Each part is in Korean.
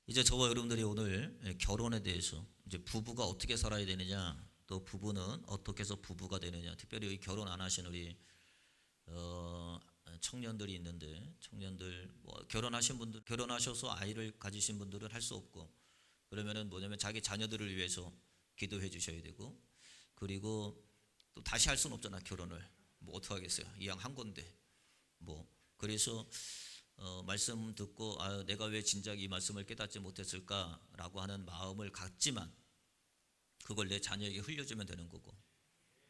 이제 저와 여러분들이 오늘 결혼에 대해서 이제 부부가 어떻게 살아야 되느냐, 또 부부는 어떻게 해서 부부가 되느냐, 특별히 결혼 안 하신 우리 청년들이 있는데, 청년들 뭐 결혼하신 분들, 결혼하셔서 아이를 가지신 분들은 할 수 없고, 그러면은 뭐냐면 자기 자녀들을 위해서 기도해 주셔야 되고, 그리고 또 다시 할 수는 없잖아. 결혼을 뭐 어떻게 하겠어요, 이왕 한 건데. 뭐 그래서 말씀 듣고 내가 왜 진작 이 말씀을 깨닫지 못했을까라고 하는 마음을 갖지만, 그걸 내 자녀에게 흘려주면 되는 거고,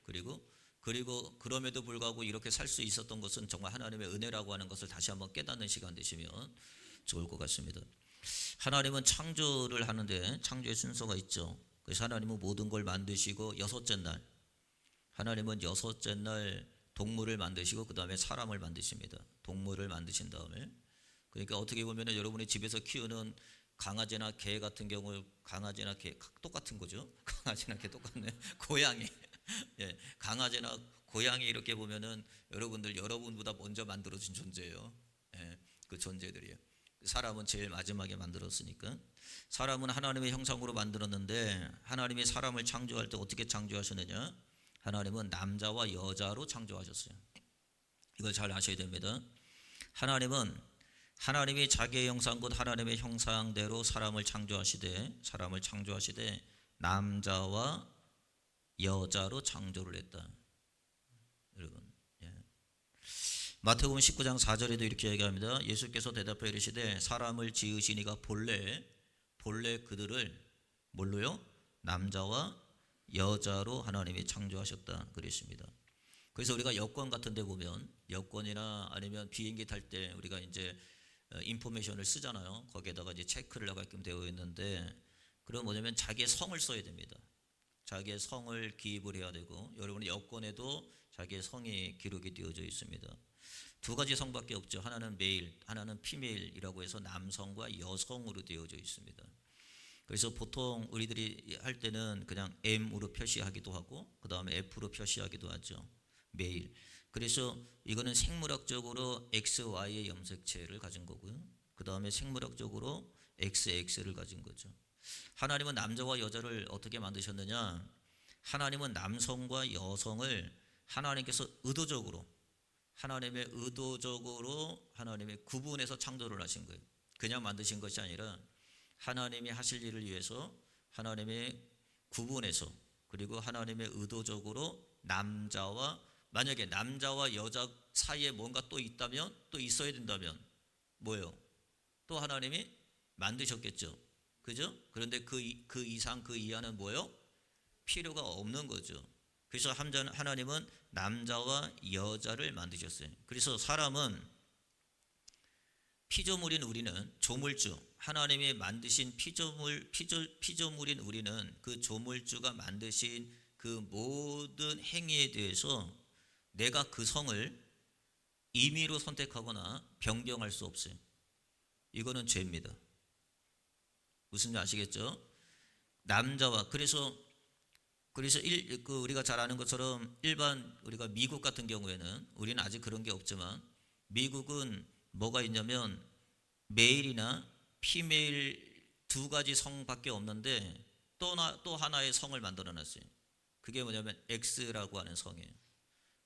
그리고 그럼에도 불구하고 이렇게 살 수 있었던 것은 정말 하나님의 은혜라고 하는 것을 다시 한번 깨닫는 시간 되시면 좋을 것 같습니다. 하나님은 창조를 하는데 창조의 순서가 있죠. 그래서 하나님은 모든 걸 만드시고 하나님은 여섯째 날 동물을 만드시고 그 다음에 사람을 만드십니다. 동물을 만드신 다음에, 그러니까 어떻게 보면 여러분이 집에서 키우는 강아지나 개 같은 경우, 강아지나 개 똑같은 거죠. 강아지나 개 똑같네. 고양이, 예, 강아지나 고양이 이렇게 보면은 여러분보다 먼저 만들어진 존재예요. 예, 그 존재들이에요. 사람은 제일 마지막에 만들었으니까. 사람은 하나님의 형상으로 만들었는데, 하나님이 사람을 창조할 때 어떻게 창조하셨느냐? 하나님은 남자와 여자로 창조하셨어요. 이걸 잘 아셔야 됩니다. 하나님이 자기의 형상 곧 하나님의 형상대로 사람을 창조하시되 남자와 여자로 창조를 했다. 여러분, 예. 마태복음 19장 4절에도 이렇게 얘기합니다. 예수께서 대답하여 이르시되 사람을 지으시니가 본래 그들을 뭘로요? 남자와 여자로 하나님이 창조하셨다 그랬습니다. 그래서 우리가 여권 같은 데 보면, 여권이나 아니면 비행기 탈 때 우리가 이제 인포메이션을 쓰잖아요. 거기에다가 이제 체크를 하게끔 되어 있는데, 그럼 뭐냐면 자기의 성을 써야 됩니다. 자기의 성을 기입을 해야 되고, 여러분의 여권에도 자기의 성이 기록이 되어져 있습니다. 두 가지 성밖에 없죠. 하나는 메일, 하나는 피메일이라고 해서 남성과 여성으로 되어져 있습니다. 그래서 보통 우리들이 할 때는 그냥 M으로 표시하기도 하고, 그 다음에 F로 표시하기도 하죠. 메일. 그래서 이거는 생물학적으로 XY의 염색체를 가진 거고요. 그 다음에 생물학적으로 XX를 가진 거죠. 하나님은 남자와 여자를 어떻게 만드셨느냐? 하나님은 남성과 여성을 하나님께서 의도적으로 하나님의 구분해서 창조를 하신 거예요. 그냥 만드신 것이 아니라 하나님이 하실 일을 위해서 하나님의 구분해서, 그리고 하나님의 의도적으로 만약에 남자와 여자 사이에 뭔가 또 있다면, 또 있어야 된다면 뭐예요? 또 하나님이 만드셨겠죠. 그죠? 그런데 그 이상 그 이하는 뭐예요? 필요가 없는 거죠. 그래서 하나님은 남자와 여자를 만드셨어요. 그래서 사람은 피조물인 우리는, 조물주, 하나님이 만드신 피조물인 우리는 그 조물주가 만드신 그 모든 행위에 대해서 내가 그 성을 임의로 선택하거나 변경할 수 없어요. 이거는 죄입니다. 무슨 지 아시겠죠? 그래서 우리가 잘 아는 것처럼 일반 우리가 미국 같은 경우에는, 우리는 아직 그런 게 없지만 미국은 뭐가 있냐면 메일이나 피메일 두 가지 성밖에 없는데 또 하나의 성을 만들어 놨어요. 그게 뭐냐면 X라고 하는 성이에요.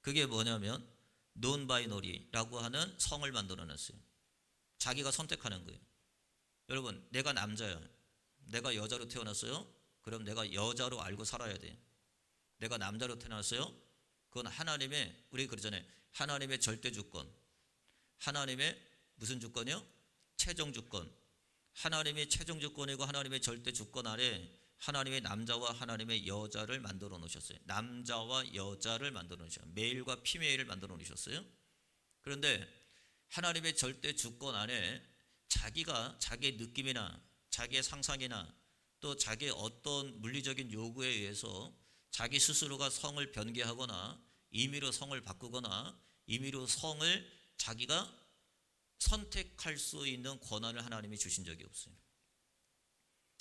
그게 뭐냐면 논 바이너리라고 하는 성을 만들어 놨어요. 자기가 선택하는 거예요. 여러분, 내가 남자야, 내가 여자로 태어났어요. 그럼 내가 여자로 알고 살아야 돼. 내가 남자로 태어났어요. 그건 우리 그러잖아요. 하나님의 절대 주권, 하나님의 무슨 주권이요? 최종 주권. 하나님의 최종 주권이고 하나님의 절대 주권 아래 하나님의 남자와 하나님의 여자를 만들어 놓으셨어요. 남자와 여자를 만들어 놓으셨어요. 메일과 피메일을 만들어 놓으셨어요. 그런데 하나님의 절대 주권 안에 자기가 자기의 느낌이나 자기의 상상이나 또 자기의 어떤 물리적인 요구에 의해서 자기 스스로가 성을 변개하거나 임의로 성을 바꾸거나 임의로 성을 자기가 선택할 수 있는 권한을 하나님이 주신 적이 없어요.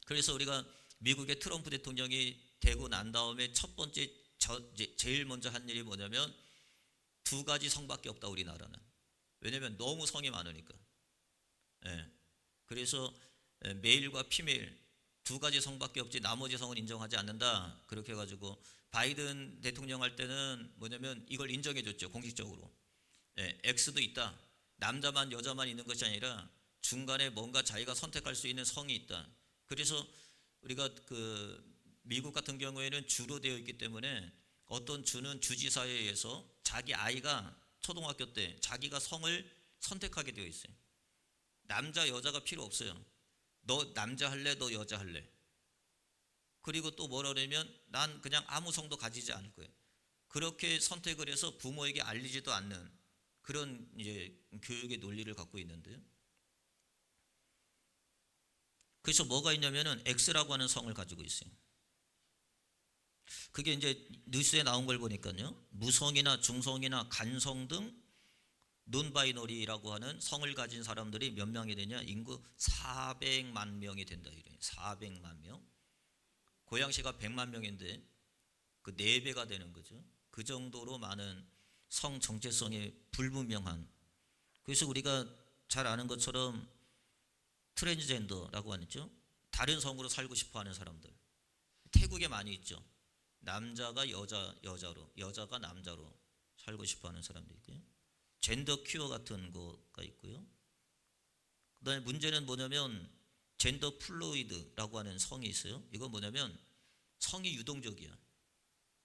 그래서 우리가 미국의 트럼프 대통령이 되고 난 다음에 첫 번째 제일 먼저 한 일이 뭐냐면 두 가지 성밖에 없다, 우리나라는. 왜냐하면 너무 성이 많으니까. 예. 그래서 메일과 피메일 두 가지 성밖에 없지 나머지 성은 인정하지 않는다. 그렇게 해가지고 바이든 대통령 할 때는 뭐냐면 이걸 인정해줬죠, 공식적으로. X도 있다. 남자만 여자만 있는 것이 아니라 중간에 뭔가 자기가 선택할 수 있는 성이 있다. 그래서 우리가 미국 같은 경우에는 주로 되어 있기 때문에 어떤 주는 주지사에 의해서 자기 아이가 초등학교 때 자기가 성을 선택하게 되어 있어요. 남자 여자가 필요 없어요. 너 남자 할래? 너 여자 할래? 그리고 또 뭐라 그러면 난 그냥 아무 성도 가지지 않을 거예요. 그렇게 선택을 해서 부모에게 알리지도 않는 그런 이제 교육의 논리를 갖고 있는데요. 그래서 뭐가 있냐면은 X라고 하는 성을 가지고 있어요. 그게 이제 뉴스에 나온 걸 보니까요. 무성이나 중성이나 간성 등 논바이너리라고 하는 성을 가진 사람들이 몇 명이 되냐? 인구 400만 명이 된다 이래요. 400만 명. 고양시가 100만 명인데 그 4배가 되는 거죠. 그 정도로 많은 성 정체성이 불분명한. 그래서 우리가 잘 아는 것처럼 트랜스젠더라고 하죠. 다른 성으로 살고 싶어 하는 사람들. 태국에 많이 있죠. 남자가 여자로, 여자가 남자로 살고 싶어 하는 사람도 있고요. 젠더 큐어 같은 거가 있고요. 그다음에 문제는 뭐냐면 젠더 플루이드라고 하는 성이 있어요. 이건 뭐냐면 성이 유동적이야.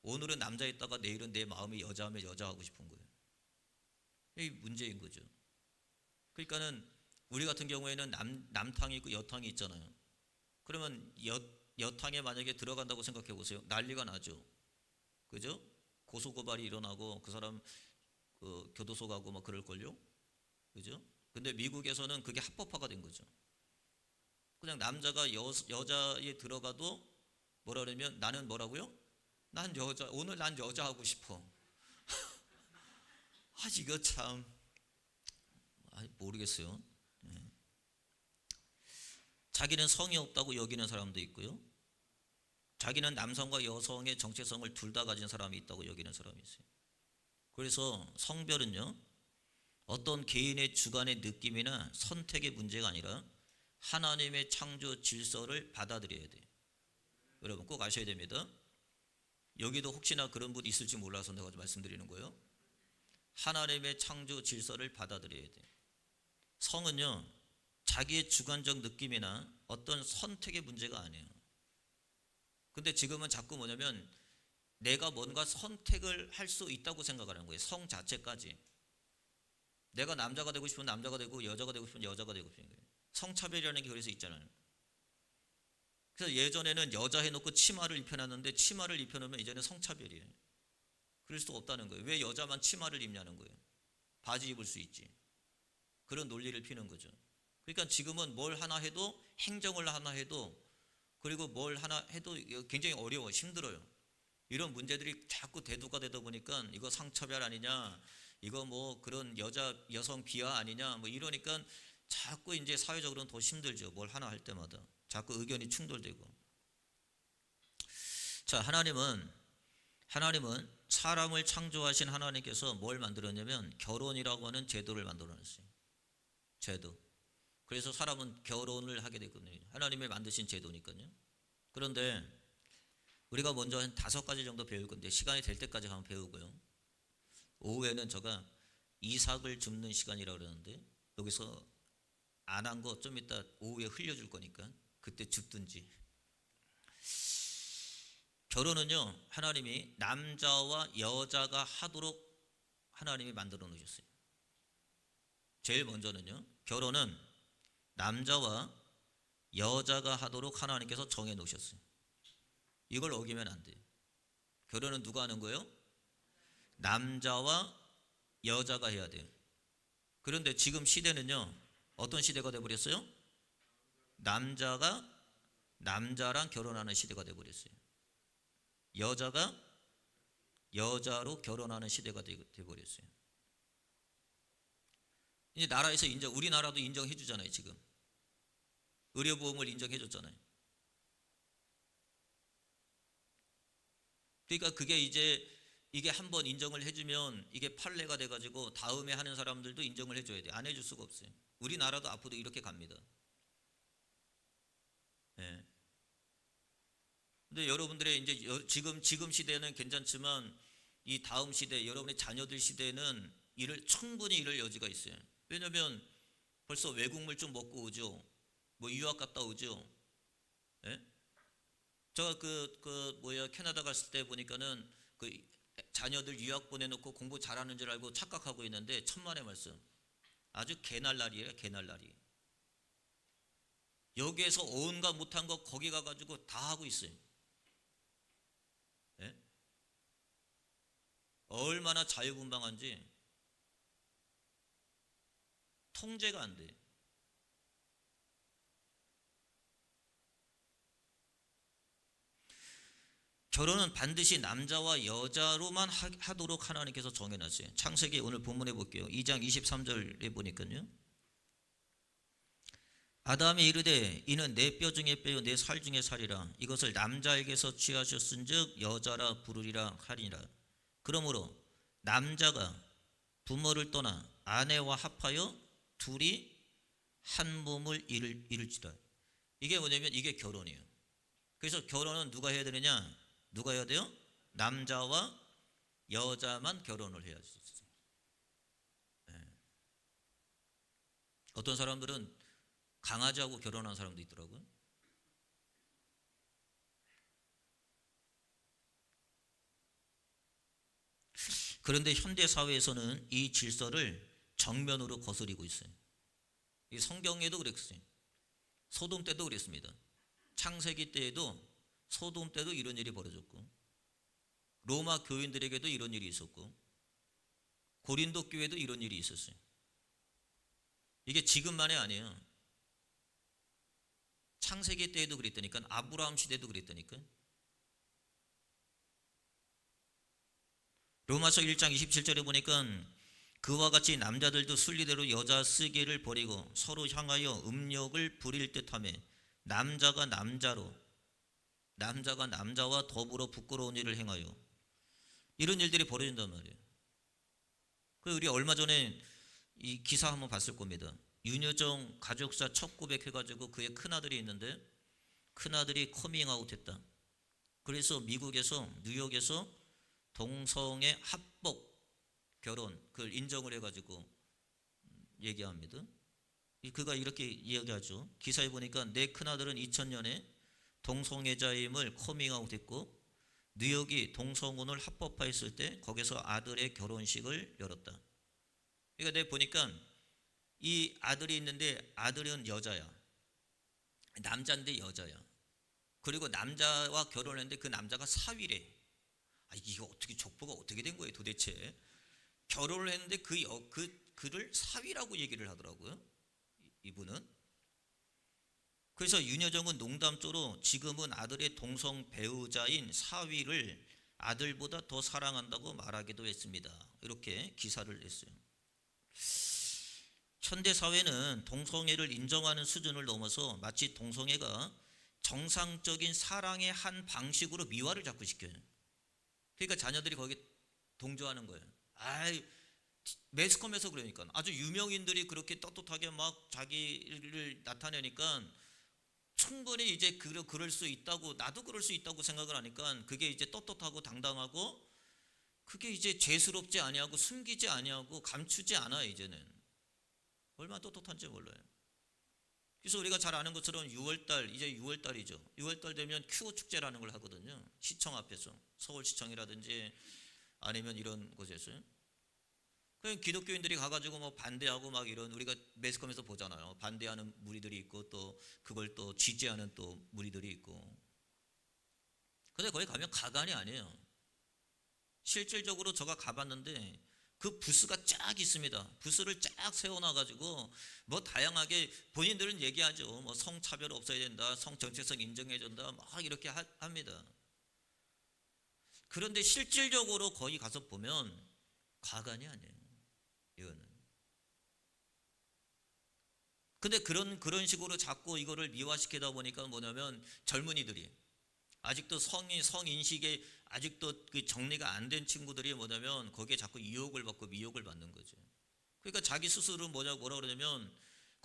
오늘은 남자였다가 내일은 내 마음이 여자하면 여자 하고 싶은 거예요. 이게 문제인 거죠. 그러니까는 우리 같은 경우에는 남탕이 있고 여탕이 있잖아요. 그러면 여탕에 만약에 들어간다고 생각해 보세요. 난리가 나죠. 그죠? 고소고발이 일어나고 그 사람 교도소 가고 막 그럴걸요. 그죠? 근데 미국에서는 그게 합법화가 된 거죠. 그냥 남자가 여자에 들어가도 뭐라 그러면 나는 뭐라고요? 난 여자, 오늘 난 여자 하고 싶어. 이거 참 모르겠어요. 자기는 성이 없다고 여기는 사람도 있고요. 자기는 남성과 여성의 정체성을 둘 다 가진 사람이 있다고 여기는 사람이 있어요. 그래서 성별은요, 어떤 개인의 주관의 느낌이나 선택의 문제가 아니라 하나님의 창조 질서를 받아들여야 돼요. 여러분 꼭 아셔야 됩니다. 여기도 혹시나 그런 분 있을지 몰라서 내가 말씀드리는 거예요. 하나님의 창조 질서를 받아들여야 돼요. 성은요, 자기의 주관적 느낌이나 어떤 선택의 문제가 아니에요. 근데 지금은 자꾸 뭐냐면 내가 뭔가 선택을 할 수 있다고 생각하는 거예요. 성 자체까지. 내가 남자가 되고 싶으면 남자가 되고 여자가 되고 싶으면 여자가 되고 싶은 거예요. 성차별이라는 게 그래서 있잖아요. 그래서 예전에는 여자 해놓고 치마를 입혀놨는데 치마를 입혀놓으면 이제는 성차별이에요. 그럴 수도 없다는 거예요. 왜 여자만 치마를 입냐는 거예요. 바지 입을 수 있지. 그런 논리를 피는 거죠. 그러니까 지금은 뭘 하나 해도 행정을 하나 해도 그리고 뭘 하나 해도 굉장히 어려워 힘들어요. 이런 문제들이 자꾸 대두가 되다 보니까 이거 성차별 아니냐, 이거 뭐 그런 여성 비하 아니냐, 뭐 이러니까 자꾸 이제 사회적으로는 더 힘들죠. 뭘 하나 할 때마다 자꾸 의견이 충돌되고. 자, 하나님은 사람을 창조하신 하나님께서 뭘 만들었냐면 결혼이라고 하는 제도를 만들어놨어요. 제도. 그래서 사람은 결혼을 하게 됐거든요. 하나님이 만드신 제도니까요. 그런데 우리가 먼저 한 5가지 정도 배울 건데 시간이 될 때까지 한번 배우고요. 오후에는 제가 이삭을 줍는 시간이라고 그러는데 여기서 안 한 거 좀 이따 오후에 흘려줄 거니까 그때 줍든지. 결혼은요, 하나님이 남자와 여자가 하도록 하나님이 만들어 놓으셨어요. 제일 먼저는요, 결혼은 남자와 여자가 하도록 하나님께서 정해 놓으셨어요. 이걸 어기면 안 돼요. 결혼은 누가 하는 거예요? 남자와 여자가 해야 돼요. 그런데 지금 시대는요, 어떤 시대가 되어버렸어요? 남자가 남자랑 결혼하는 시대가 되어버렸어요. 여자가 여자로 결혼하는 시대가 되어버렸어요. 이제 나라에서 우리나라도 인정해 주잖아요. 지금 의료보험을 인정해 줬잖아요. 그러니까 그게 이게 한번 인정을 해주면 이게 판례가 돼가지고 다음에 하는 사람들도 인정을 해줘야 돼. 안 해줄 수가 없어요. 우리나라도 앞으로 이렇게 갑니다. 근데 여러분들의 이제 지금 시대는 괜찮지만 이 다음 시대, 여러분의 자녀들 시대에는 충분히 이럴 여지가 있어요. 왜냐면 벌써 외국물 좀 먹고 오죠. 뭐 유학 갔다 오죠. 예? 제가 캐나다 갔을 때 보니까는 그 자녀들 유학 보내놓고 공부 잘하는 줄 알고 착각하고 있는데 천만의 말씀. 아주 개날라리예요, 개날라리. 여기에서 온갖 못한 거 거기 가가지고 다 하고 있어요. 예? 얼마나 자유분방한지 통제가 안 돼. 결혼은 반드시 남자와 여자로만 하도록 하나님께서 정해놨어요. 창세기 오늘 본문에 볼게요. 2장 23절에 보니까요. 아담이 이르되 이는 내 뼈 중에 뼈요 내 살 중에 살이라 이것을 남자에게서 취하셨은즉 여자라 부르리라 하리라. 그러므로 남자가 부모를 떠나 아내와 합하여 둘이 한 몸을 이룰지라. 이게 뭐냐면 이게 결혼이에요. 그래서 결혼은 누가 해야 되느냐? 누가 해야 돼요? 남자와 여자만 결혼을 해야 있어요. 네. 어떤 사람들은 강아지하고 결혼한 사람도 있더라고요. 그런데 현대 사회에서는 이 질서를 정면으로 거스리고 있어요. 이 성경에도 그랬어요. 소돔 때도 그랬습니다. 창세기 때에도 소돔 때도 이런 일이 벌어졌고 로마 교인들에게도 이런 일이 있었고 고린도 교회도 이런 일이 있었어요. 이게 지금만이 아니에요. 창세기 때에도 그랬다니까. 아브라함 시대도 그랬다니까. 로마서 1장 27절에 보니까 그와 같이 남자들도 순리대로 여자 쓰기를 버리고 서로 향하여 음욕을 부릴 듯하며 남자가 남자와 더불어 부끄러운 일을 행하여 이런 일들이 벌어진단 말이에요. 그리고 우리 얼마 전에 이 기사 한번 봤을 겁니다. 윤여정 가족사 첫 고백해가지고 그의 큰아들이 있는데 큰아들이 커밍아웃 했다. 그래서 미국에서 뉴욕에서 동성애 합법 결혼 그걸 인정을 해가지고 얘기합니다. 그가 이렇게 이야기하죠. 기사에 보니까 내 큰아들은 2000년에 동성애자임을 커밍아웃 했고 뉴욕이 동성혼을 합법화했을 때 거기서 아들의 결혼식을 열었다. 그러니까 내가 보니까 이 아들이 있는데 아들은 여자야. 남자인데 여자야. 그리고 남자와 결혼했는데 그 남자가 사위래. 이거 어떻게 족보가 어떻게 된 거예요 도대체. 결혼을 했는데 그를 사위라고 얘기를 하더라고요. 이분은. 그래서 윤여정은 농담조로 지금은 아들의 동성 배우자인 사위를 아들보다 더 사랑한다고 말하기도 했습니다. 이렇게 기사를 냈어요. 현대 사회는 동성애를 인정하는 수준을 넘어서 마치 동성애가 정상적인 사랑의 한 방식으로 미화를 자꾸 시켜요. 그러니까 자녀들이 거기 동조하는 거예요. 매스컴에서 그러니까 아주 유명인들이 그렇게 떳떳하게 막 자기를 나타내니까 충분히 이제 그럴 수 있다고, 나도 그럴 수 있다고 생각을 하니까 그게 이제 떳떳하고 당당하고 그게 이제 죄스럽지 아니하고 숨기지 아니하고 감추지 않아요. 이제는 얼마나 떳떳한지 몰라요. 그래서 우리가 잘 아는 것처럼 6월달, 이제 6월달이죠. 6월달 되면 큐어 축제라는 걸 하거든요. 시청 앞에서, 서울시청이라든지 아니면 이런 곳에서요. 그 기독교인들이 가가지고 뭐 반대하고 막 이런, 우리가 매스컴에서 보잖아요. 반대하는 무리들이 있고 또 그걸 또 지지하는 또 무리들이 있고. 근데 거기 가면 가관이 아니에요. 실질적으로 제가 가봤는데 그 부스가 쫙 있습니다. 부스를 쫙 세워놔가지고 뭐 다양하게 본인들은 얘기하죠. 뭐 성차별 없어야 된다, 성정체성 인정해준다, 막 이렇게 합니다. 그런데 실질적으로 거기 가서 보면 가관이 아니에요. 이거는. 근데 그런 식으로 자꾸 이거를 미화시키다 보니까 뭐냐면 젊은이들이 아직도 성인식에 아직도 그 정리가 안 된 친구들이 뭐냐면 거기에 자꾸 유혹을 받고 미혹을 받는 거죠. 그러니까 자기 스스로 뭐라 그러냐면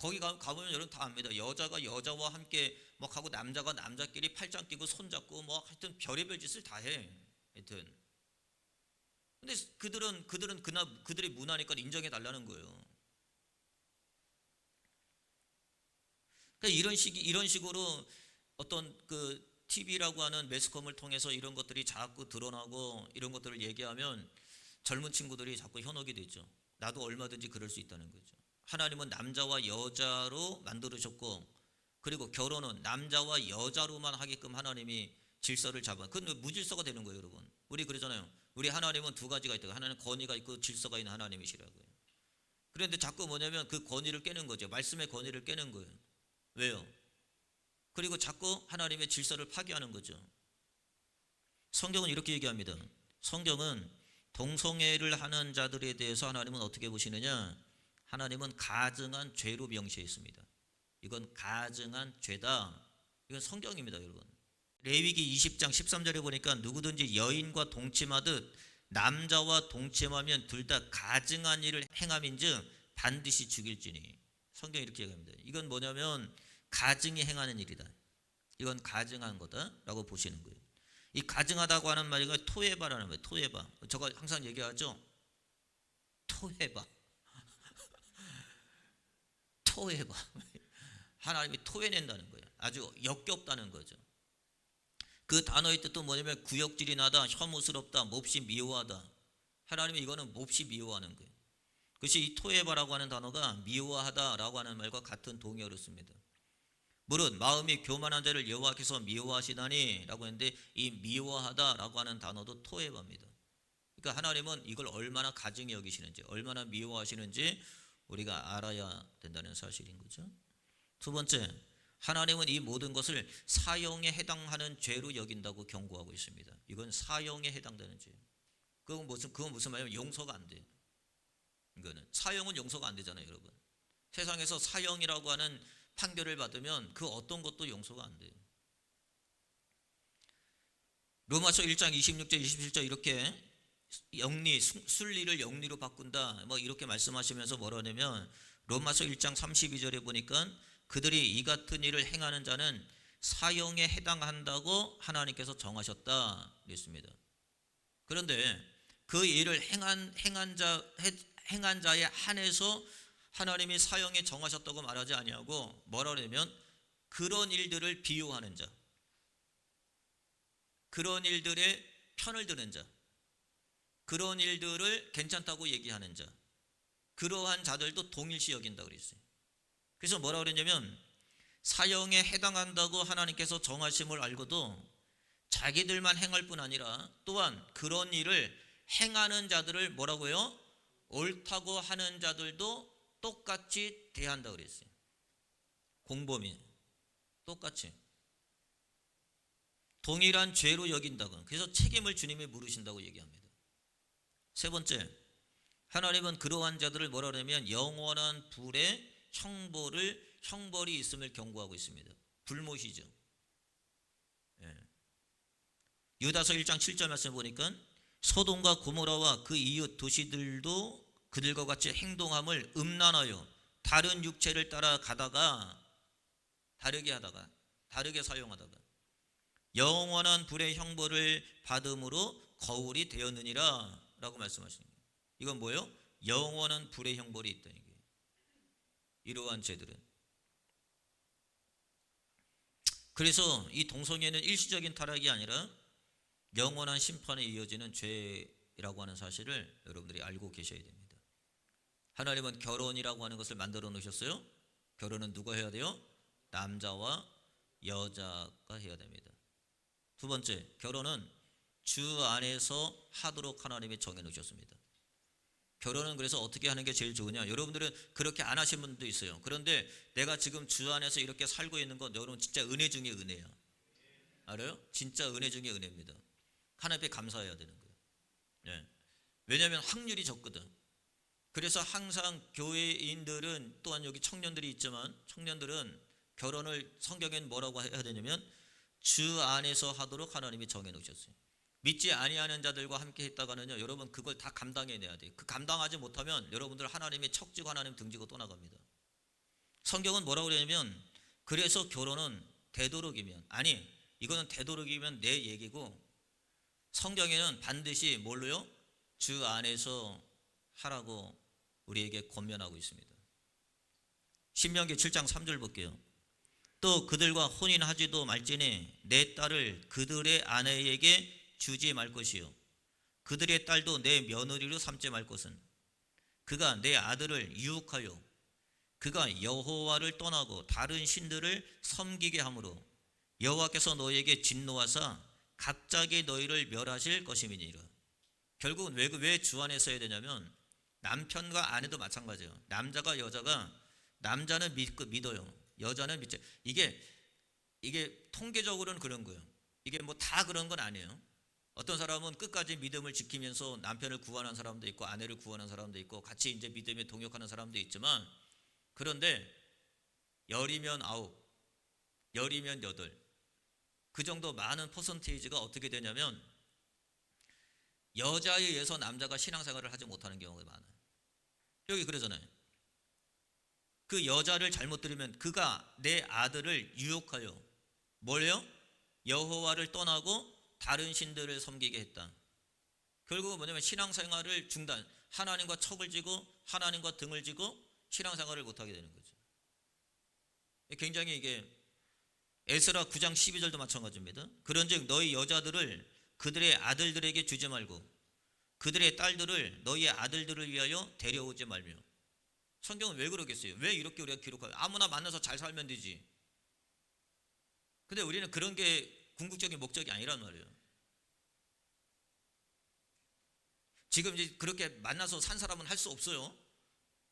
거기 가보면 여러분 다 압니다. 여자가 여자와 함께 뭐 하고 남자가 남자끼리 팔짱 끼고 손잡고 뭐 하여튼 별의별 짓을 다 해. 하여튼. 근데 그들은 그들의 문화니까 인정해 달라는 거예요. 그러니까 이런 식으로 어떤 그 TV라고 하는 매스컴을 통해서 이런 것들이 자꾸 드러나고 이런 것들을 얘기하면 젊은 친구들이 자꾸 현혹이 되죠. 나도 얼마든지 그럴 수 있다는 거죠. 하나님은 남자와 여자로 만들으셨고, 그리고 결혼은 남자와 여자로만 하게끔 하나님이 질서를 잡아. 그건 무질서가 되는 거예요, 여러분. 우리 그러잖아요. 우리 하나님은 두 가지가 있다고. 하나는 권위가 있고 질서가 있는 하나님이시라고요. 그런데 자꾸 뭐냐면 그 권위를 깨는 거죠. 말씀의 권위를 깨는 거예요. 왜요? 그리고 자꾸 하나님의 질서를 파괴하는 거죠. 성경은 이렇게 얘기합니다. 성경은 동성애를 하는 자들에 대해서 하나님은 어떻게 보시느냐? 하나님은 가증한 죄로 명시했습니다. 이건 가증한 죄다. 이건 성경입니다, 여러분. 레위기 20장 13절에 보니까 누구든지 여인과 동침하듯 남자와 동침하면 둘 다 가증한 일을 행함인즉 반드시 죽일지니. 성경이 이렇게 얘기합니다. 이건 뭐냐면 가증이 행하는 일이다. 이건 가증한 거다라고 보시는 거예요. 이 가증하다고 하는 말이 토해바라는 거예요. 토해바. 저가 항상 얘기하죠. 토해바. 토해바. 하나님이 토해낸다는 거예요. 아주 역겹다는 거죠. 그 단어의 뜻도 뭐냐면 구역질이 나다, 혐오스럽다, 몹시 미워하다. 하나님이 이거는 몹시 미워하는 거예요. 그것이 이 토해바라고 하는 단어가 미워하다라고 하는 말과 같은 동의어를 씁니다. 물은 마음이 교만한 자를 여호와께서 미워하시다니 라고 했는데 이 미워하다라고 하는 단어도 토해바입니다. 그러니까 하나님은 이걸 얼마나 가증히 여기시는지, 얼마나 미워하시는지 우리가 알아야 된다는 사실인 거죠. 두 번째, 하나님은 이 모든 것을 사형에 해당하는 죄로 여긴다고 경고하고 있습니다. 이건 사형에 해당되는 죄. 그건 무슨 말이냐면 용서가 안 돼요. 이거는 사형은 용서가 안 되잖아요, 여러분. 세상에서 사형이라고 하는 판결을 받으면 그 어떤 것도 용서가 안 돼요. 로마서 1장 26절 27절 이렇게 순리를 영리로 바꾼다 뭐 이렇게 말씀하시면서 뭐라 하냐면 로마서 1장 32절에 보니까 그들이 이 같은 일을 행하는 자는 사형에 해당한다고 하나님께서 정하셨다 그랬습니다. 그런데 그 일을 행한 자에 한해서 하나님이 사형에 정하셨다고 말하지 아니하고 뭐라 그러냐면 그런 일들을 비유하는 자, 그런 일들의 편을 드는 자, 그런 일들을 괜찮다고 얘기하는 자, 그러한 자들도 동일시 여긴다고 그랬어요. 그래서 뭐라 그랬냐면 사형에 해당한다고 하나님께서 정하심을 알고도 자기들만 행할 뿐 아니라 또한 그런 일을 행하는 자들을 뭐라고요? 옳다고 하는 자들도 똑같이 대한다고 그랬어요. 공범이 똑같이 동일한 죄로 여긴다고. 그래서 책임을 주님이 물으신다고 얘기합니다. 세 번째, 하나님은 그러한 자들을 뭐라 그러냐면 영원한 불의 형벌이 있음을 경고하고 있습니다. 불못이죠. 예. 유다서 1장 7절 말씀 보니까 소돔과 고모라와 그 이웃 도시들도 그들과 같이 행동함을 음란하여 다른 육체를 따라 가다가 다르게 사용하다가 영원한 불의 형벌을 받음으로 거울이 되었느니라 라고 말씀하시는 거예요. 이건 뭐예요? 영원한 불의 형벌이 있다는 거예요. 이러한 죄들은. 그래서 이 동성애는 일시적인 타락이 아니라 영원한 심판에 이어지는 죄라고 하는 사실을 여러분들이 알고 계셔야 됩니다. 하나님은 결혼이라고 하는 것을 만들어 놓으셨어요. 결혼은 누가 해야 돼요? 남자와 여자가 해야 됩니다. 두 번째, 결혼은 주 안에서 하도록 하나님이 정해 놓으셨습니다. 결혼은 그래서 어떻게 하는 게 제일 좋으냐? 여러분들은 그렇게 안 하신 분도 있어요. 그런데 내가 지금 주 안에서 이렇게 살고 있는 건 여러분 진짜 은혜 중에 은혜야. 알아요? 진짜 은혜 중에 은혜입니다. 하나님께 감사해야 되는 거예요. 네. 왜냐하면 확률이 적거든. 그래서 항상 교회인들은 또한 여기 청년들이 있지만 청년들은 결혼을 성경엔 뭐라고 해야 되냐면 주 안에서 하도록 하나님이 정해 놓으셨어요. 믿지 아니하는 자들과 함께 했다가는요, 여러분 그걸 다 감당해내야 돼요. 그 감당하지 못하면 여러분들 하나님의 척지고 하나님 등지고 떠나갑니다. 성경은 뭐라고 그러냐면 그래서 결혼은 되도록이면, 아니 이거는 되도록이면 내 얘기고, 성경에는 반드시 뭘로요? 주 안에서 하라고 우리에게 권면하고 있습니다. 신명기 7장 3절 볼게요. 또 그들과 혼인하지도 말지니 내 딸을 그들의 아내에게 주지 말 것이요 그들의 딸도 내 며느리로 삼지 말 것은 그가 내 아들을 유혹하여 그가 여호와를 떠나고 다른 신들을 섬기게 하므로 여호와께서 너희에게 진노하사 갑자기 너희를 멸하실 것임이니라. 결국은 왜 주 안에 써야 되냐면 남편과 아내도 마찬가지예요. 남자가 여자가, 남자는 믿어요. 여자는 믿지. 이게 통계적으로는 그런 거예요. 이게 뭐 다 그런 건 아니에요. 어떤 사람은 끝까지 믿음을 지키면서 남편을 구원한 사람도 있고 아내를 구원한 사람도 있고 같이 이제 믿음에 동역하는 사람도 있지만, 그런데 열이면 9, 열이면 8, 그 정도 많은 퍼센테이지가 어떻게 되냐면 여자에 의해서 남자가 신앙생활을 하지 못하는 경우가 많아요. 여기 그러잖아요. 그 여자를 잘못 들으면 그가 내 아들을 유혹하여 뭘요? 여호와를 떠나고 다른 신들을 섬기게 했다. 결국은 뭐냐면 신앙생활을 중단, 하나님과 척을 지고 하나님과 등을 지고 신앙생활을 못하게 되는 거죠. 굉장히 이게 에스라 9장 12절도 마찬가지입니다. 그런즉 너희 여자들을 그들의 아들들에게 주지 말고 그들의 딸들을 너희의 아들들을 위하여 데려오지 말며. 성경은 왜 그러겠어요? 왜 이렇게 우리가 기록하요? 아무나 만나서 잘 살면 되지. 근데 우리는 그런 게 궁극적인 목적이 아니란 말이에요. 지금 이제 그렇게 만나서 산 사람은 할 수 없어요.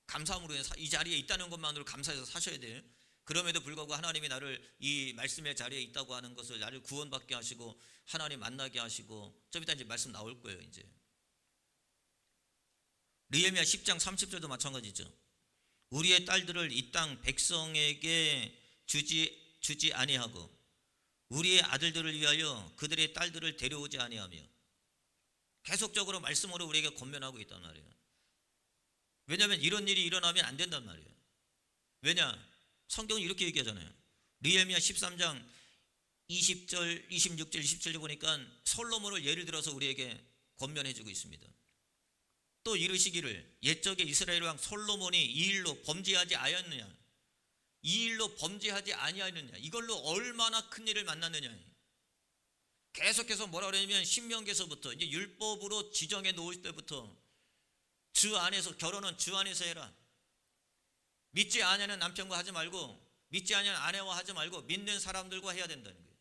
감사함으로 이 자리에 있다는 것만으로 감사해서 사셔야 돼요. 그럼에도 불구하고 하나님이 나를 이 말씀의 자리에 있다고 하는 것을 나를 구원받게 하시고 하나님 만나게 하시고, 좀 이따 이제 말씀 나올 거예요. 이제 느헤미야 10장 30절도 마찬가지죠. 우리의 딸들을 이 땅 백성에게 주지 아니하고 우리의 아들들을 위하여 그들의 딸들을 데려오지 아니하며. 계속적으로 말씀으로 우리에게 권면하고 있단 말이에요. 왜냐하면 이런 일이 일어나면 안 된단 말이에요. 왜냐? 성경이 이렇게 얘기하잖아요. 느헤미야 13장 20절, 26절, 27절 보니까 솔로몬을 예를 들어서 우리에게 권면해 주고 있습니다. 또 이르시기를 옛적에 이스라엘 왕 솔로몬이 이 일로 범죄하지 아니하였느냐, 이 일로 범죄하지 아니하였느냐, 이걸로 얼마나 큰 일을 만났느냐. 계속해서 뭐라 그러냐면 신명기에서부터 이제 율법으로 지정해 놓을 때부터 주 안에서, 결혼은 주 안에서 해라. 믿지 아니하는 남편과 하지 말고 믿지 아니하는 아내와 하지 말고 믿는 사람들과 해야 된다는 거예요.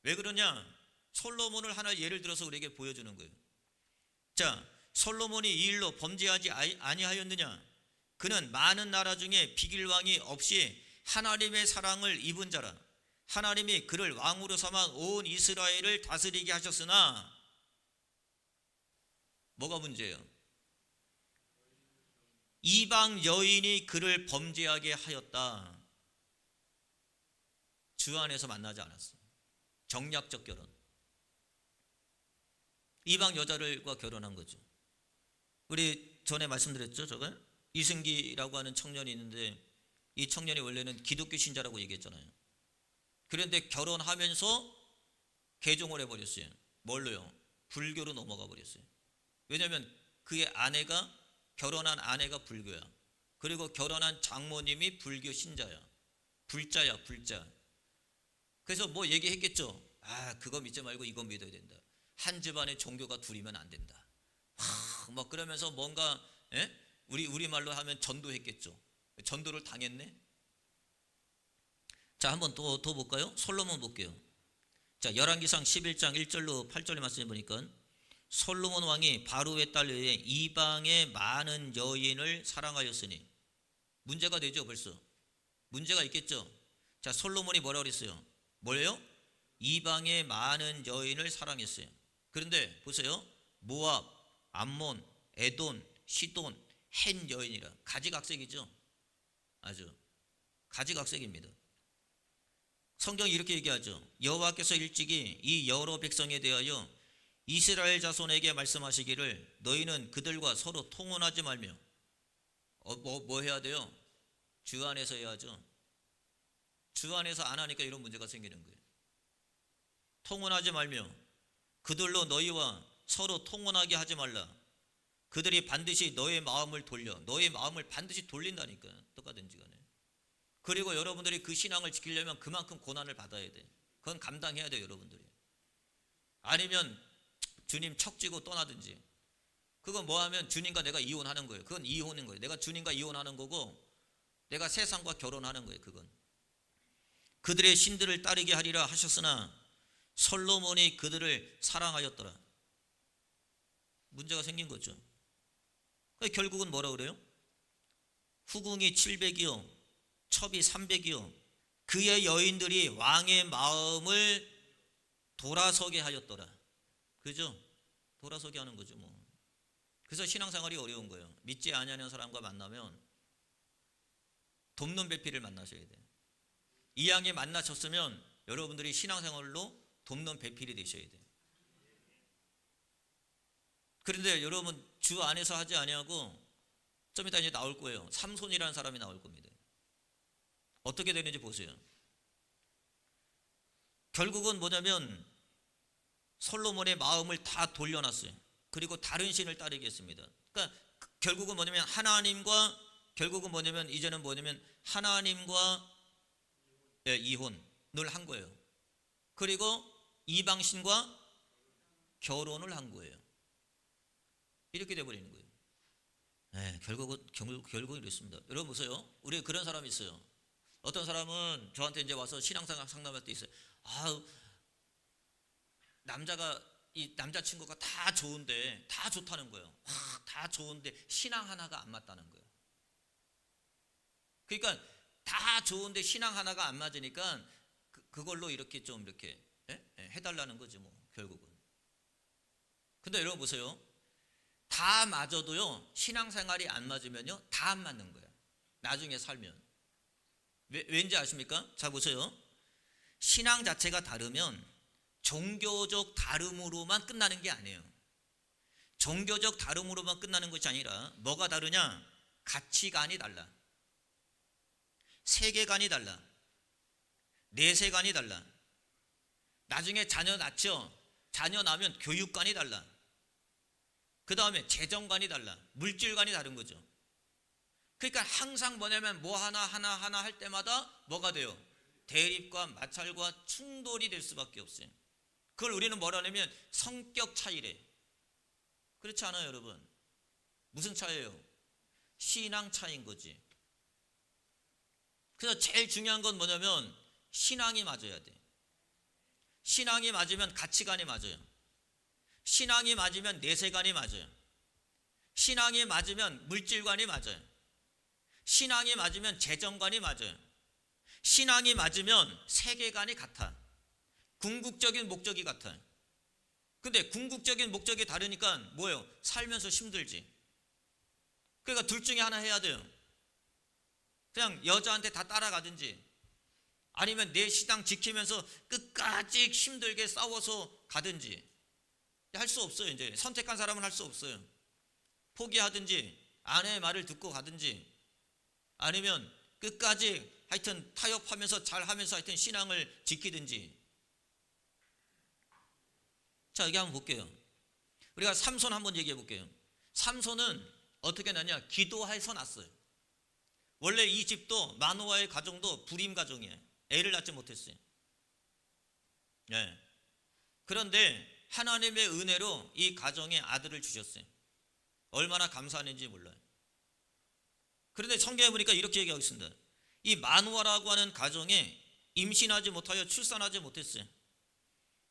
왜 그러냐? 솔로몬을 하나 예를 들어서 우리에게 보여주는 거예요. 자, 솔로몬이 이 일로 범죄하지 아니하였느냐? 그는 많은 나라 중에 비길 왕이 없이 하나님의 사랑을 입은 자라. 하나님이 그를 왕으로 삼아 온 이스라엘을 다스리게 하셨으나 뭐가 문제예요? 이방 여인이 그를 범죄하게 하였다. 주 안에서 만나지 않았어요. 정략적 결혼. 이방 여자들과 결혼한 거죠. 우리 전에 말씀드렸죠. 저거 이승기라고 하는 청년이 있는데 이 청년이 원래는 기독교 신자라고 얘기했잖아요. 그런데 결혼하면서 개종을 해버렸어요. 뭘로요? 불교로 넘어가 버렸어요. 왜냐하면 그의 아내가, 결혼한 아내가 불교야. 그리고 결혼한 장모님이 불교 신자야. 불자야, 불자. 그래서 뭐 얘기했겠죠. 아, 그거 믿지 말고 이거 믿어야 된다. 한 집안에 종교가 둘이면 안 된다. 막 그러면서 뭔가, 우리 말로 하면 전도했겠죠. 전도를 당했네. 자, 한번 또 볼까요? 솔로몬 볼게요. 자, 열왕기상 11장 1절로 8절의 말씀에 보니까 솔로몬 왕이 바로의 딸 외에 이방의 많은 여인을 사랑하였으니. 문제가 되죠. 벌써 문제가 있겠죠. 자, 솔로몬이 뭐라고 그랬어요? 뭐예요? 이방의 많은 여인을 사랑했어요. 그런데 보세요. 모압, 암몬, 에돈, 시돈, 헷 여인이라. 가지각색이죠. 아주 가지각색입니다. 성경이 이렇게 얘기하죠. 여호와께서 일찍이 이 여러 백성에 대하여 이스라엘 자손에게 말씀하시기를 너희는 그들과 서로 통혼하지 말며 뭐 해야 돼요? 주 안에서 해야죠. 주 안에서 안 하니까 이런 문제가 생기는 거예요. 통혼하지 말며 그들로 너희와 서로 통혼하게 하지 말라. 그들이 반드시 너의 마음을 돌려. 너의 마음을 반드시 돌린다니까. 똑같은지 간에. 그리고 여러분들이 그 신앙을 지키려면 그만큼 고난을 받아야 돼. 그건 감당해야 돼요, 여러분들이. 아니면 주님 척지고 떠나든지. 그건 뭐 하면 주님과 내가 이혼하는 거예요. 그건 이혼인 거예요. 내가 주님과 이혼하는 거고 내가 세상과 결혼하는 거예요. 그건. 그들의 신들을 따르게 하리라 하셨으나 솔로몬이 그들을 사랑하였더라. 문제가 생긴 거죠. 결국은 뭐라 그래요? 후궁이 700이요 첩이 300이요 그의 여인들이 왕의 마음을 돌아서게 하였더라. 그죠? 돌아서게 하는 거죠 뭐. 그래서 신앙생활이 어려운 거예요. 믿지 아니하는 사람과 만나면 돕는 배필을 만나셔야 돼요. 이왕에 만나셨으면 여러분들이 신앙생활로 돕는 배필이 되셔야 돼요. 그런데 여러분 주 안에서 하지 아니하고 좀 이따 이제 나올 거예요. 삼손이라는 사람이 나올 겁니다. 어떻게 되는지 보세요. 결국은 뭐냐면 솔로몬의 마음을 다 돌려놨어요. 그리고 다른 신을 따르게 했습니다. 그러니까 결국은 뭐냐면 하나님과 결국은 뭐냐면 이제는 뭐냐면 하나님과 이혼을 한 거예요. 그리고 이방신과 결혼을 한 거예요. 이렇게 돼버리는 거예요. 네, 결국은 이렇습니다. 여러분 보세요. 우리 그런 사람이 있어요. 어떤 사람은 저한테 이제 와서 신앙생활 상담할 때 있어요. 이 남자친구가 다 좋은데 다 좋다는 거예요. 다 좋은데 신앙 하나가 안 맞다는 거예요. 그러니까 다 좋은데 신앙 하나가 안 맞으니까 그걸로 이렇게 좀 이렇게 해달라는 거지 뭐 결국은. 근데 여러분 보세요. 다 맞아도요 신앙생활이 안 맞으면요 다 안 맞는 거예요. 나중에 살면. 왠지 아십니까? 자 보세요. 신앙 자체가 다르면 종교적 다름으로만 끝나는 게 아니에요. 종교적 다름으로만 끝나는 것이 아니라 뭐가 다르냐? 가치관이 달라. 세계관이 달라. 내세관이 달라. 나중에 자녀 낳죠? 자녀 낳으면 교육관이 달라. 그 다음에 재정관이 달라. 물질관이 다른 거죠. 그러니까 항상 뭐냐면 뭐 하나 할 때마다 뭐가 돼요? 대립과 마찰과 충돌이 될 수밖에 없어요. 그걸 우리는 뭐라 하냐면 성격 차이래. 그렇지 않아요 여러분? 무슨 차이예요? 신앙 차이인 거지. 그래서 제일 중요한 건 뭐냐면 신앙이 맞아야 돼. 신앙이 맞으면 가치관이 맞아요. 신앙이 맞으면 내세관이 맞아요. 신앙이 맞으면 물질관이 맞아요. 신앙이 맞으면 재정관이 맞아요. 신앙이 맞으면 세계관이 같아. 궁극적인 목적이 같아. 근데 궁극적인 목적이 다르니까 뭐예요? 살면서 힘들지. 그러니까 둘 중에 하나 해야 돼요. 그냥 여자한테 다 따라가든지 아니면 내 신앙 지키면서 끝까지 힘들게 싸워서 가든지. 할 수 없어요. 이제 선택한 사람은 할 수 없어요. 포기하든지 아내의 말을 듣고 가든지 아니면 끝까지 하여튼 타협하면서 잘하면서 하여튼 신앙을 지키든지. 자 여기 한번 볼게요. 우리가 삼손 한번 얘기해 볼게요. 삼손은 어떻게 났냐? 기도해서 났어요. 원래 이 집도 마노아의 가정도 불임 가정이에요. 애를 낳지 못했어요. 네. 그런데 하나님의 은혜로 이 가정에 아들을 주셨어요. 얼마나 감사했는지 몰라요. 그런데 성경에 보니까 이렇게 얘기하고 있습니다. 이 마누아라고 하는 가정에 임신하지 못하여 출산하지 못했어요.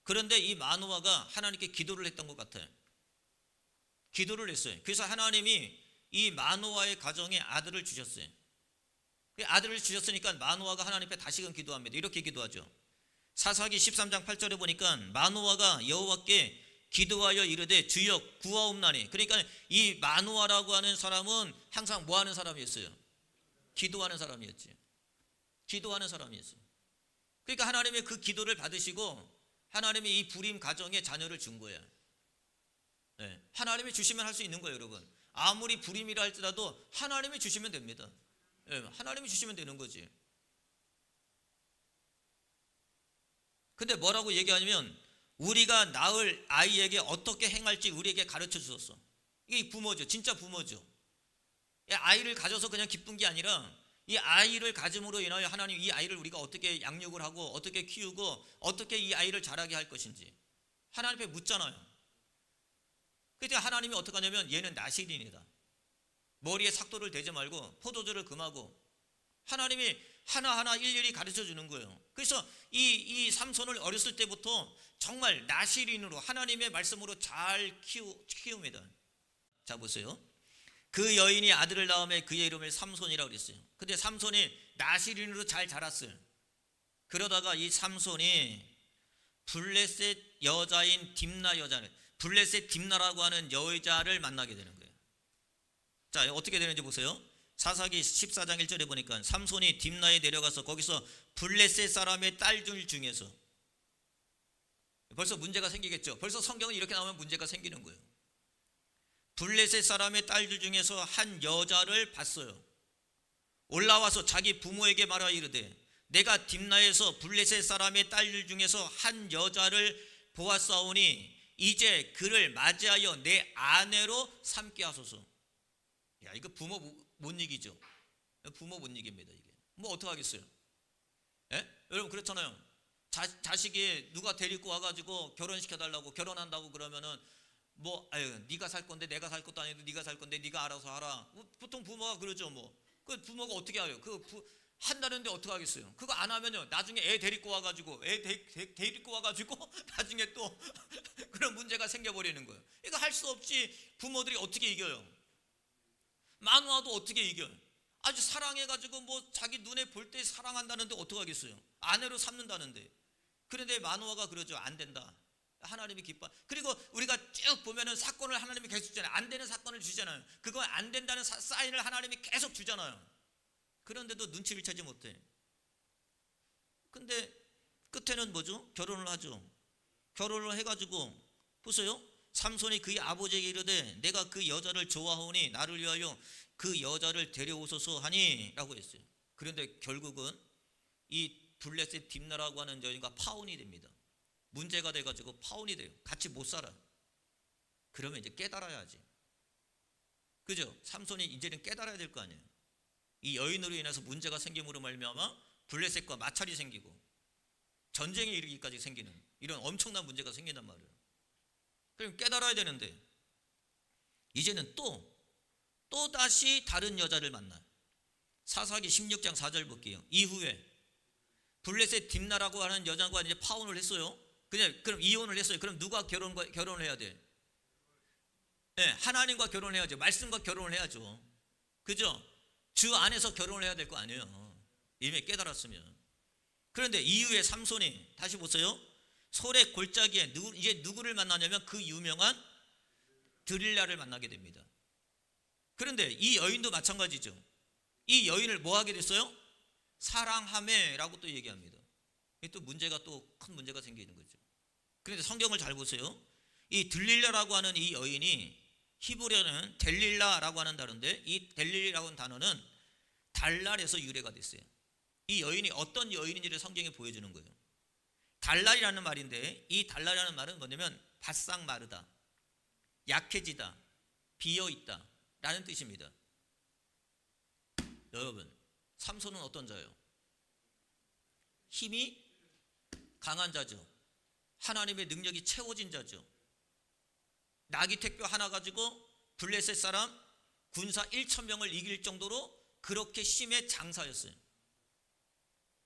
그런데 이 마누아가 하나님께 기도를 했던 것 같아요. 기도를 했어요. 그래서 하나님이 이 마누아의 가정에 아들을 주셨어요. 아들을 주셨으니까 마누아가 하나님 앞에 다시금 기도합니다. 이렇게 기도하죠. 사사기 13장 8절에 보니까 마누아가 여호와께 기도하여 이르되 주여 구하옵나니. 그러니까 이 마누아라고 하는 사람은 항상 뭐 하는 사람이었어요? 기도하는 사람이었지. 기도하는 사람이었어요. 그러니까 하나님의 그 기도를 받으시고 하나님이 이 불임 가정에 자녀를 준 거예요. 네. 하나님이 주시면 할 수 있는 거예요 여러분. 아무리 불임이라 할지라도 하나님이 주시면 됩니다. 네. 하나님이 주시면 되는 거지. 근데 뭐라고 얘기하냐면 우리가 낳을 아이에게 어떻게 행할지 우리에게 가르쳐 주셨어. 이게 부모죠. 진짜 부모죠. 이 아이를 가져서 그냥 기쁜 게 아니라 이 아이를 가짐으로 인하여 하나님 이 아이를 우리가 어떻게 양육을 하고 어떻게 키우고 어떻게 이 아이를 자라게 할 것인지 하나님 앞에 묻잖아요. 그때 하나님이 어떻게 하냐면 얘는 나실인이다. 머리에 삭도를 대지 말고 포도주를 금하고 하나님이 하나하나 일일이 가르쳐 주는 거예요. 그래서 이 삼손을 어렸을 때부터 정말 나실인으로 하나님의 말씀으로 잘 키웁니다. 자 보세요. 그 여인이 아들을 낳음에 그의 이름을 삼손이라고 그랬어요. 근데 삼손이 나실인으로 잘 자랐어요. 그러다가 이 삼손이 블레셋 여자인 딥나 여자를 블레셋 딥나라고 하는 여자를 만나게 되는 거예요. 자 어떻게 되는지 보세요. 사사기 14장 1절에 보니까 삼손이 딥나에 내려가서 거기서 블레셋 사람의 딸들 중에서 벌써 문제가 생기겠죠. 벌써 성경은 이렇게 나오면 문제가 생기는 거예요. 블레셋 사람의 딸들 중에서 한 여자를 봤어요. 올라와서 자기 부모에게 말하여 이르되 내가 딥나에서 블레셋 사람의 딸들 중에서 한 여자를 보았사오니 이제 그를 맞이하여 내 아내로 삼게 하소서. 야 이거 부모 못 이기죠. 부모 못 이깁니다. 이게 뭐 어떻게 하겠어요? 예? 여러분 그렇잖아요. 자식이 누가 데리고 와가지고 결혼시켜달라고 결혼한다고 그러면은 뭐 아유 네가 살 건데 내가 살 것도 아니고 네가 살 건데 네가 알아서 하라. 보통 부모가 그러죠. 뭐 그 부모가 어떻게 해요? 한다는데 어떻게 하겠어요? 그거 안 하면요 나중에 애 데리고 와가지고 데리고 와가지고 나중에 또 그런 문제가 생겨버리는 거예요. 이거 할 수 없이 부모들이 어떻게 이겨요? 마누아도 어떻게 이겨요? 아주 사랑해가지고 뭐 자기 눈에 볼 때 사랑한다는데 어떻게 하겠어요? 아내로 삼는다는데. 그런데 마누아가 그러죠. 안 된다. 하나님이 기뻐. 그리고 우리가 쭉 보면은 사건을 하나님이 계속 주잖아요. 안 되는 사건을 주잖아요. 그거 안 된다는 사인을 하나님이 계속 주잖아요. 그런데도 눈치를 채지 못해. 근데 끝에는 뭐죠? 결혼을 하죠. 결혼을 해가지고 보세요. 삼손이 그의 아버지에게 이르되 내가 그 여자를 좋아하오니 나를 위하여 그 여자를 데려오소서 하니 라고 했어요. 그런데 결국은 이 블레셋 딥나라고 하는 여인과 파혼이 됩니다. 문제가 돼가지고 파혼이 돼요. 같이 못 살아. 그러면 이제 깨달아야지. 그죠? 삼손이 이제는 깨달아야 될 거 아니에요. 이 여인으로 인해서 문제가 생김으로 말미암아 블레셋과 마찰이 생기고 전쟁에 이르기까지 생기는 이런 엄청난 문제가 생긴단 말이에요. 그럼 깨달아야 되는데 이제는 또 다시 다른 여자를 만나요. 사사기 16장 4절 볼게요. 이후에 블레셋 딥나라고 하는 여자과 이제 파혼을 했어요. 그럼 이혼을 했어요. 그럼 누가 결혼을 해야 돼? 네, 하나님과 결혼해야죠. 말씀과 결혼을 해야죠. 그죠? 주 안에서 결혼을 해야 될 거 아니에요. 이미 깨달았으면. 그런데 이후에 삼손이 다시 보세요. 솔의 골짜기에 이제 누구를 만나냐면 그 유명한 드릴라를 만나게 됩니다. 그런데 이 여인도 마찬가지죠. 이 여인을 뭐 하게 됐어요? 사랑하매라고 또 얘기합니다. 또 문제가 또 큰 문제가 생기는 거죠. 그런데 성경을 잘 보세요. 이 들릴라라고 하는 이 여인이 히브리어는 델릴라라고 하는 단어인데 이 델릴라라고 하는 단어는 달랄에서 유래가 됐어요. 이 여인이 어떤 여인인지를 성경에 보여주는 거예요. 달랄이라는 말인데 이 달랄이라는 말은 뭐냐면 바싹 마르다, 약해지다, 비어있다 라는 뜻입니다. 여러분 삼손은 어떤 자예요? 힘이 강한 자죠. 하나님의 능력이 채워진 자죠. 나귀 택배 하나 가지고 블레셋 사람 군사 1,000명을 이길 정도로 그렇게 심의 장사였어요.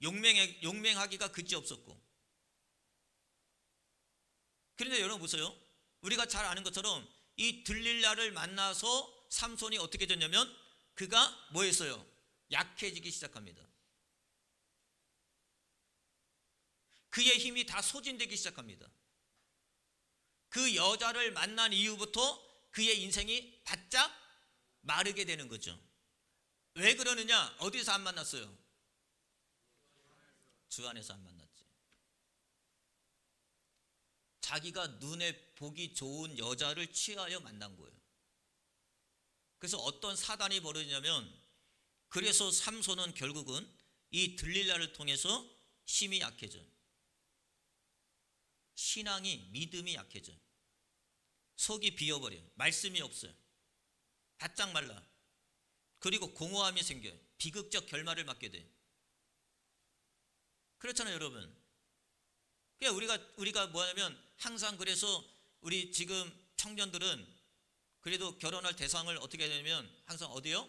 용맹하기가 그지없었고. 그런데 여러분 보세요. 우리가 잘 아는 것처럼 이 들릴라를 만나서 삼손이 어떻게 됐냐면 그가 뭐 했어요? 약해지기 시작합니다. 그의 힘이 다 소진되기 시작합니다. 그 여자를 만난 이후부터 그의 인생이 바짝 마르게 되는 거죠. 왜 그러느냐? 어디서 안 만났어요? 주 안에서 안 만났지. 자기가 눈에 보기 좋은 여자를 취하여 만난 거예요. 그래서 어떤 사단이 벌어지냐면 그래서 삼손은 결국은 이 들릴라를 통해서 힘이 약해져요. 신앙이 믿음이 약해져요. 속이 비어버려요. 말씀이 없어요. 바짝 말라. 그리고 공허함이 생겨요. 비극적 결말을 맞게 돼요. 그렇잖아요, 여러분. 그러니까 우리가 뭐냐면 항상 그래서 우리 지금 청년들은 그래도 결혼할 대상을 어떻게 해야 되냐면 항상 어디요?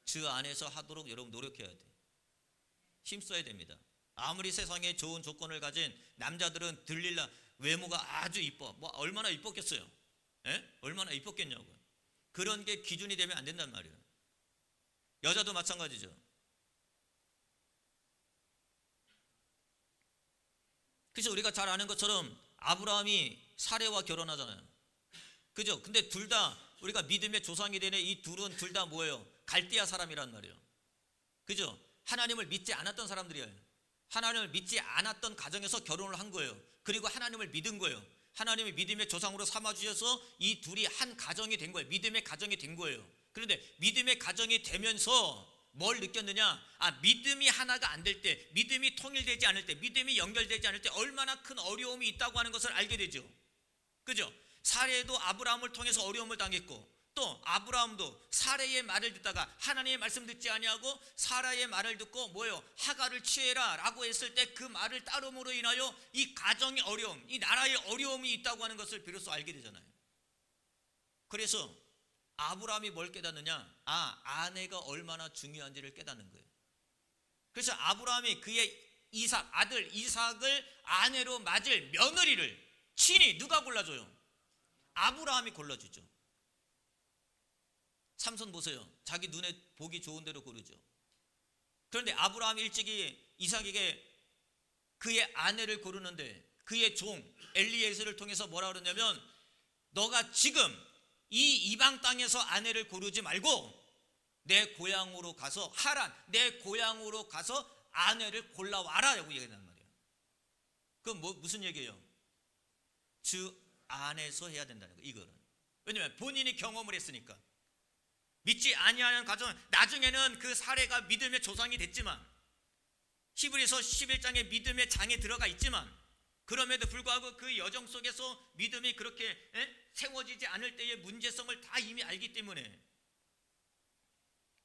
주 안에서 하도록 여러분 노력해야 돼요. 힘써야 됩니다. 아무리 세상에 좋은 조건을 가진 남자들은 들릴라 외모가 아주 이뻐. 뭐 얼마나 이뻤겠어요? 예? 얼마나 이뻤겠냐고요. 그런 게 기준이 되면 안 된단 말이에요. 여자도 마찬가지죠. 그래서 우리가 잘 아는 것처럼 아브라함이 사레와 결혼하잖아요. 그죠? 근데 둘 다 우리가 믿음의 조상이 되는 이 둘은 둘 다 뭐예요? 갈대아 사람이란 말이에요. 그죠? 하나님을 믿지 않았던 사람들이에요. 하나님을 믿지 않았던 가정에서 결혼을 한 거예요. 그리고 하나님을 믿은 거예요. 하나님이 믿음의 조상으로 삼아주셔서 이 둘이 한 가정이 된 거예요. 믿음의 가정이 된 거예요. 그런데 믿음의 가정이 되면서 뭘 느꼈느냐? 믿음이 하나가 안 될 때, 믿음이 통일되지 않을 때, 믿음이 연결되지 않을 때 얼마나 큰 어려움이 있다고 하는 것을 알게 되죠. 그죠? 사레도 아브라함을 통해서 어려움을 당했고, 또 아브라함도 사레의 말을 듣다가 하나님의 말씀 듣지 아니하고 사라의 말을 듣고 뭐예요? 하갈을 취해라 라고 했을 때 그 말을 따름으로 인하여 이 가정의 어려움, 이 나라의 어려움이 있다고 하는 것을 비로소 알게 되잖아요. 그래서 아브라함이 뭘 깨닫느냐? 아내가 얼마나 중요한지를 깨닫는 거예요. 그래서 아브라함이 그의 아들 이삭을 아내로 맞을 며느리를 친히 누가 골라줘요? 아브라함이 골라주죠. 삼손 보세요. 자기 눈에 보기 좋은 대로 고르죠. 그런데 아브라함이 일찍이 이삭에게 그의 아내를 고르는데 그의 종 엘리에셀을 통해서 뭐라 그러냐면 너가 지금 이 이방 땅에서 아내를 고르지 말고 내 고향으로 가서 하란, 내 고향으로 가서 아내를 골라와라 라고 얘기한단 말이에요. 그건 무슨 얘기예요? 주 안에서 해야 된다는 거예요. 이거는. 왜냐하면 본인이 경험을 했으니까. 믿지 아니하는 가정, 나중에는 그 사례가 믿음의 조상이 됐지만 히브리서 11장에 믿음의 장에 들어가 있지만 그럼에도 불구하고 그 여정 속에서 믿음이 그렇게 세워지지 않을 때의 문제성을 다 이미 알기 때문에,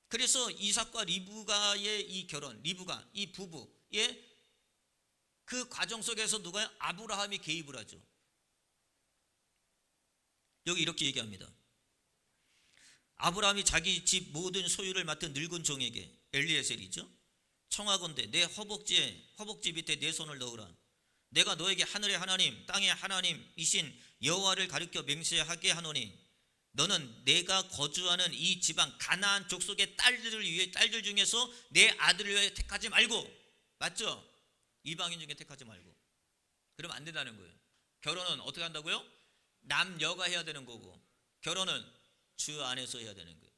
그래서 이삭과 리브가의 이 결혼, 리브가 이 부부의 그 과정 속에서 누가요? 아브라함이 개입을 하죠. 여기 이렇게 얘기합니다. 아브라함이 자기 집 모든 소유를 맡은 늙은 종에게, 엘리에셀이죠, 청하건대 내 허벅지 밑에 내 손을 넣으라. 내가 너에게 하늘의 하나님 땅의 하나님이신 여호와를 가리켜 맹세하게 하노니 너는 내가 거주하는 이 지방 가나안 족속의 딸들 중에서 내 아들을 위해 택하지 말고, 맞죠? 이방인 중에 택하지 말고. 그러면 안 된다는 거예요. 결혼은 어떻게 한다고요? 남녀가 해야 되는 거고, 결혼은 주 안에서 해야 되는 거예요.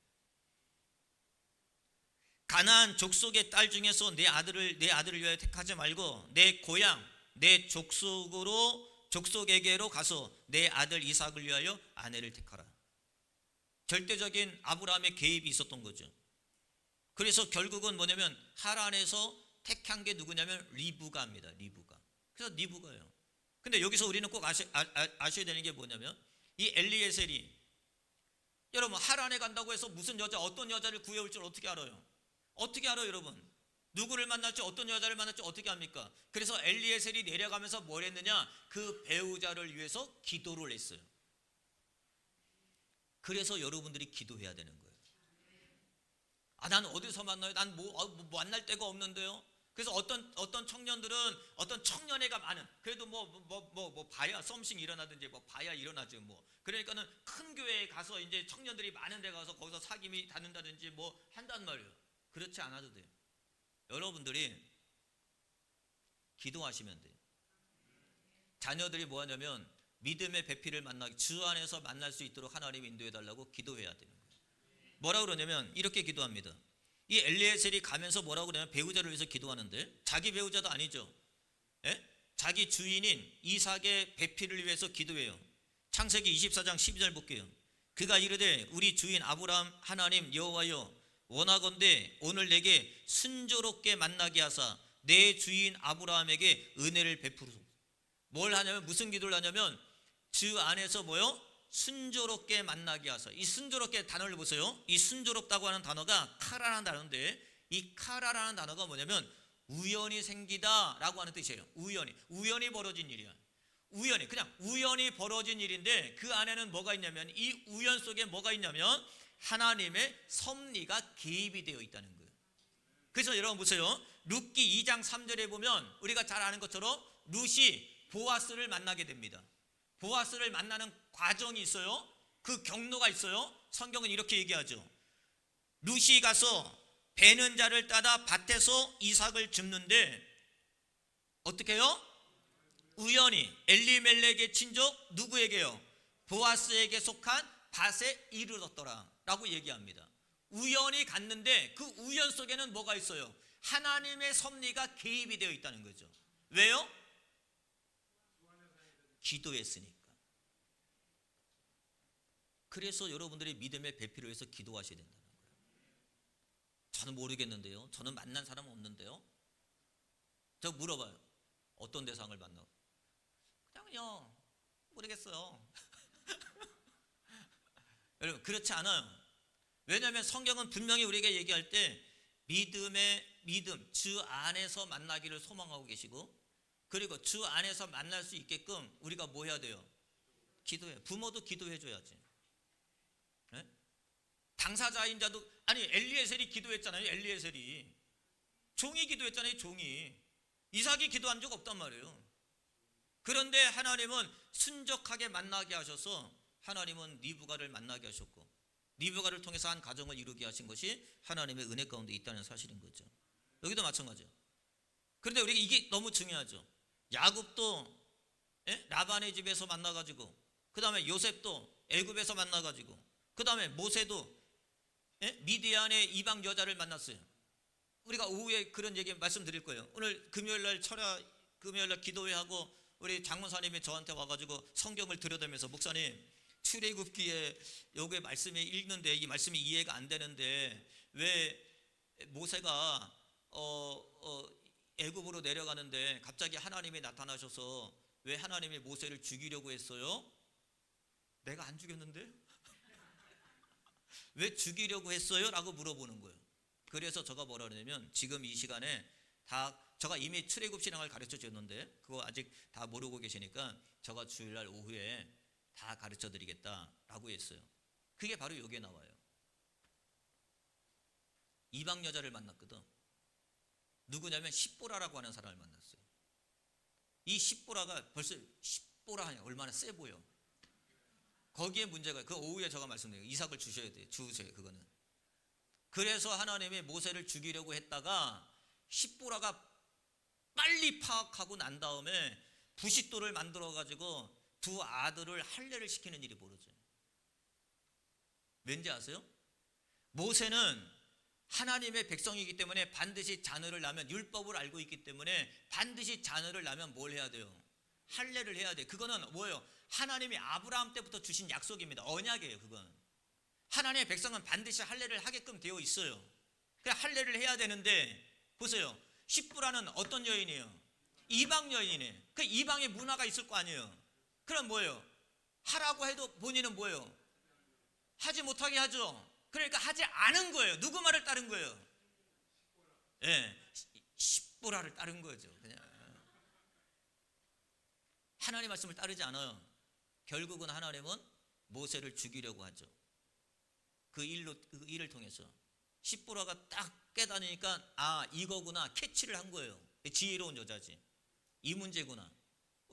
가나안 족속의 딸 중에서 내 아들을 위하여 택하지 말고 내 고향 내 족속에게로 가서 내 아들 이삭을 위하여 아내를 택하라. 절대적인 아브라함의 개입이 있었던 거죠. 그래서 결국은 뭐냐면 하란에서 택한 게 누구냐면 리브가입니다. 리브가. 그래서 리브가예요. 근데 여기서 우리는 꼭 아셔야 되는 게 뭐냐면 이 엘리에셀이, 여러분 하란에 간다고 해서 무슨 여자, 어떤 여자를 구해올 줄 어떻게 알아요? 어떻게 알아요, 여러분? 누구를 만날지, 어떤 여자를 만날지 어떻게 합니까? 그래서 엘리에셀이 내려가면서 뭘 했느냐? 그 배우자를 위해서 기도를 했어요. 그래서 여러분들이 기도해야 되는 거예요. 난 어디서 만나요? 난 만날 데가 없는데요. 그래서 어떤 청년들은 어떤 청년회가 많은, 그래도 봐야 썸씽 일어나든지 봐야 일어나죠. 그러니까는 큰 교회에 가서 이제 청년들이 많은 데 가서 거기서 사귐이 닿는다든지 한단 말이에요. 그렇지 않아도 돼요. 여러분들이 기도하시면 돼요. 자녀들이 뭐 하냐면 믿음의 배필을 주 안에서 만날 수 있도록 하나님이 인도해 달라고 기도해야 되는 거예요. 뭐라 그러냐면 이렇게 기도합니다. 이 엘리에셀이 가면서 뭐라고 그러냐면 배우자를 위해서 기도하는데, 자기 배우자도 아니죠. 자기 주인인 이삭의 배필을 위해서 기도해요. 창세기 24장 12절 볼게요. 그가 이르되 우리 주인 아브라함 하나님 여호와여 원하건대 오늘 내게 순조롭게 만나게 하사 내 주인 아브라함에게 은혜를 베푸소서. 뭘 하냐면 무슨 기도를 하냐면 주 안에서 뭐요? 순조롭게 만나게 하소서. 이 순조롭게 단어를 보세요. 이 순조롭다고 하는 단어가 카라라는 단어인데 이 카라라는 단어가 뭐냐면 우연히 생기다 라고 하는 뜻이에요. 우연히 벌어진 일이야. 그냥 우연히 벌어진 일인데 그 안에는 뭐가 있냐면 이 우연 속에 뭐가 있냐면 하나님의 섭리가 개입이 되어 있다는 거예요. 그래서 여러분 보세요. 룻기 2장 3절에 보면 우리가 잘 아는 것처럼 룻이 보아스를 만나게 됩니다. 보아스를 만나는 과정이 있어요. 그 경로가 있어요. 성경은 이렇게 얘기하죠. 룻이 가서 베는 자를 따다 밭에서 이삭을 줍는데 어떻게 해요? 우연히 엘리멜렉의 친족 누구에게요? 보아스에게 속한 밭에 이르렀더라 라고 얘기합니다. 우연히 갔는데 그 우연 속에는 뭐가 있어요? 하나님의 섭리가 개입이 되어 있다는 거죠. 왜요? 기도했으니까. 그래서 여러분들이 믿음의 배필을 위해서 기도하셔야 된다는 거예요. 저는 모르겠는데요. 저는 만난 사람 없는데요. 저 물어봐요. 어떤 대상을 만나고? 그냥요. 모르겠어요. 여러분 그렇지 않아요. 왜냐하면 성경은 분명히 우리에게 얘기할 때 믿음, 주 안에서 만나기를 소망하고 계시고 그리고 주 안에서 만날 수 있게끔 우리가 뭐 해야 돼요? 기도해. 부모도 기도해 줘야지. 네? 당사자인 자도 아니 엘리에셀이 기도했잖아요. 엘리에셀이 종이 기도했잖아요. 종이 이삭이 기도한 적 없단 말이에요. 그런데 하나님은 순적하게 만나게 하셔서 하나님은 리브가를 만나게 하셨고 리브가를 통해서 한 가정을 이루게 하신 것이 하나님의 은혜 가운데 있다는 사실인 거죠. 여기도 마찬가지예요. 그런데 우리가 이게 너무 중요하죠. 야곱도 라반의 집에서 만나가지고 그 다음에 요셉도 애굽에서 만나가지고 그 다음에 모세도 미디안의 이방 여자를 만났어요. 우리가 오후에 그런 얘기 말씀드릴 거예요. 오늘 금요일날 금요일날 기도회하고 우리 장문사님이 저한테 와가지고 성경을 들여다면서 목사님 출애굽기에 요게 말씀이 읽는데 이 말씀이 이해가 안 되는데 왜 모세가 애굽으로 내려가는데 갑자기 하나님이 나타나셔서 왜 하나님이 모세를 죽이려고 했어요? 내가 안 죽였는데? 왜 죽이려고 했어요? 라고 물어보는 거예요. 그래서 제가 뭐라 그러냐면 지금 이 시간에 다 제가 이미 출애굽 신앙을 가르쳐 줬는데 그거 아직 다 모르고 계시니까 제가 주일날 오후에 다 가르쳐 드리겠다라고 했어요. 그게 바로 여기에 나와요. 이방 여자를 만났거든. 누구냐면 십보라라고 하는 사람을 만났어요. 이 십보라가 벌써 십보라 하냐 얼마나 세 보여. 거기에 문제가 그 오후에 제가 말씀드려요. 이삭을 주셔야 돼요. 주세요. 그거는. 그래서 하나님이 모세를 죽이려고 했다가 십보라가 빨리 파악하고 난 다음에 부싯돌을 만들어 가지고 두 아들을 할례를 시키는 일이 벌어져요. 왠지 아세요? 모세는 하나님의 백성이기 때문에 반드시 자녀를 낳으면 율법을 알고 있기 때문에 반드시 자녀를 낳으면 뭘 해야 돼요? 할례를 해야 돼요. 그거는 뭐예요? 하나님이 아브라함 때부터 주신 약속입니다. 언약이에요. 그건 하나님의 백성은 반드시 할례를 하게끔 되어 있어요. 그냥 할례를 해야 되는데 보세요. 십부라는 어떤 여인이에요? 이방 여인이네. 그 이방의 문화가 있을 거 아니에요. 그럼 뭐예요? 하라고 해도 본인은 뭐예요? 하지 못하게 하죠. 그러니까 하지 않은 거예요. 누구 말을 따른 거예요? 십보라를 따른 거죠. 그냥 하나님 말씀을 따르지 않아요. 결국은 하나님은 모세를 죽이려고 하죠. 그 일을 통해서 십보라가 딱 깨닫으니까 아 이거구나 캐치를 한 거예요. 지혜로운 여자지. 이 문제구나.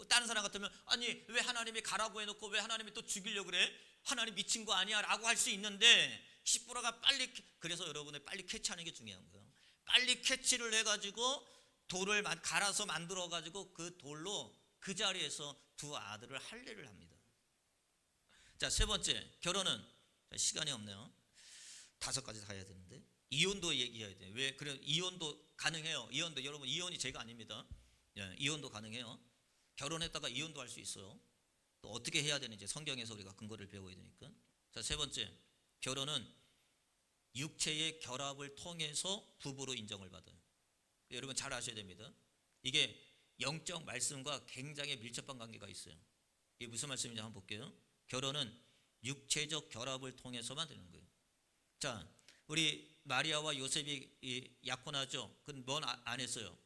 다른 사람 같으면 아니 왜 하나님이 가라고 해놓고 왜 하나님이 또 죽이려고 그래? 하나님 미친 거 아니야 라고 할 수 있는데 십보라가 빨리 그래서 여러분의 빨리 캐치하는 게 중요한 거예요. 빨리 캐치를 해가지고 돌을 갈아서 만들어가지고 그 돌로 그 자리에서 두 아들을 할례를 합니다. 자, 세 번째 결혼은 시간이 없네요. 5가지 다 해야 되는데 이혼도 얘기해야 돼요. 왜 그래? 이혼도 가능해요. 이혼도 여러분 이혼이 죄가 아닙니다. 이혼도 가능해요. 결혼했다가 이혼도 할 수 있어요. 또 어떻게 해야 되는지 성경에서 우리가 근거를 배워야 되니까. 자, 세 번째 결혼은 육체의 결합을 통해서 부부로 인정을 받아요. 여러분 잘 아셔야 됩니다. 이게 영적 말씀과 굉장히 밀접한 관계가 있어요. 이게 무슨 말씀인지 한번 볼게요. 결혼은 육체적 결합을 통해서만 되는 거예요. 자, 우리 마리아와 요셉이 약혼하죠. 그건 뭔 안 했어요.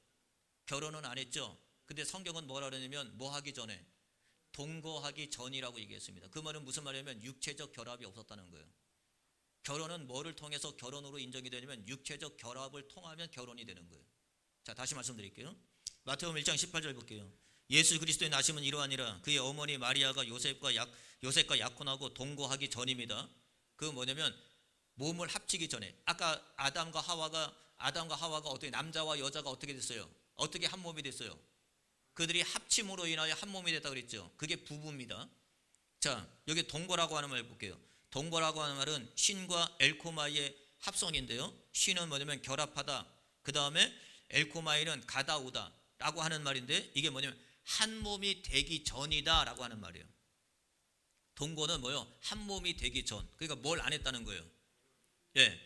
결혼은 안 했죠. 근데 성경은 뭐라 그러냐면 뭐 하기 전에? 동거하기 전이라고 얘기했습니다. 그 말은 무슨 말이냐면 육체적 결합이 없었다는 거예요. 결혼은 뭐를 통해서 결혼으로 인정이 되냐면 육체적 결합을 통하면 결혼이 되는 거예요. 자, 다시 말씀드릴게요. 마태복음 1장 18절 볼게요. 예수 그리스도의 나심은 이러하니라. 그의 어머니 마리아가 요셉과 약혼하고 동거하기 전입니다. 그 뭐냐면 몸을 합치기 전에. 아까 아담과 하와가 어떻게 남자와 여자가 어떻게 됐어요? 어떻게 한 몸이 됐어요? 그들이 합침으로 인하여 한 몸이 됐다 그랬죠. 그게 부부입니다. 자, 여기 동거라고 하는 말 볼게요. 동거라고 하는 말은 신과 엘코마이의 합성인데요. 신은 뭐냐면 결합하다. 그 다음에 엘코마이는 가다 오다 라고 하는 말인데, 이게 뭐냐면 한 몸이 되기 전이다 라고 하는 말이에요. 동거는 뭐요? 한 몸이 되기 전. 그러니까 뭘 안 했다는 거예요? 예,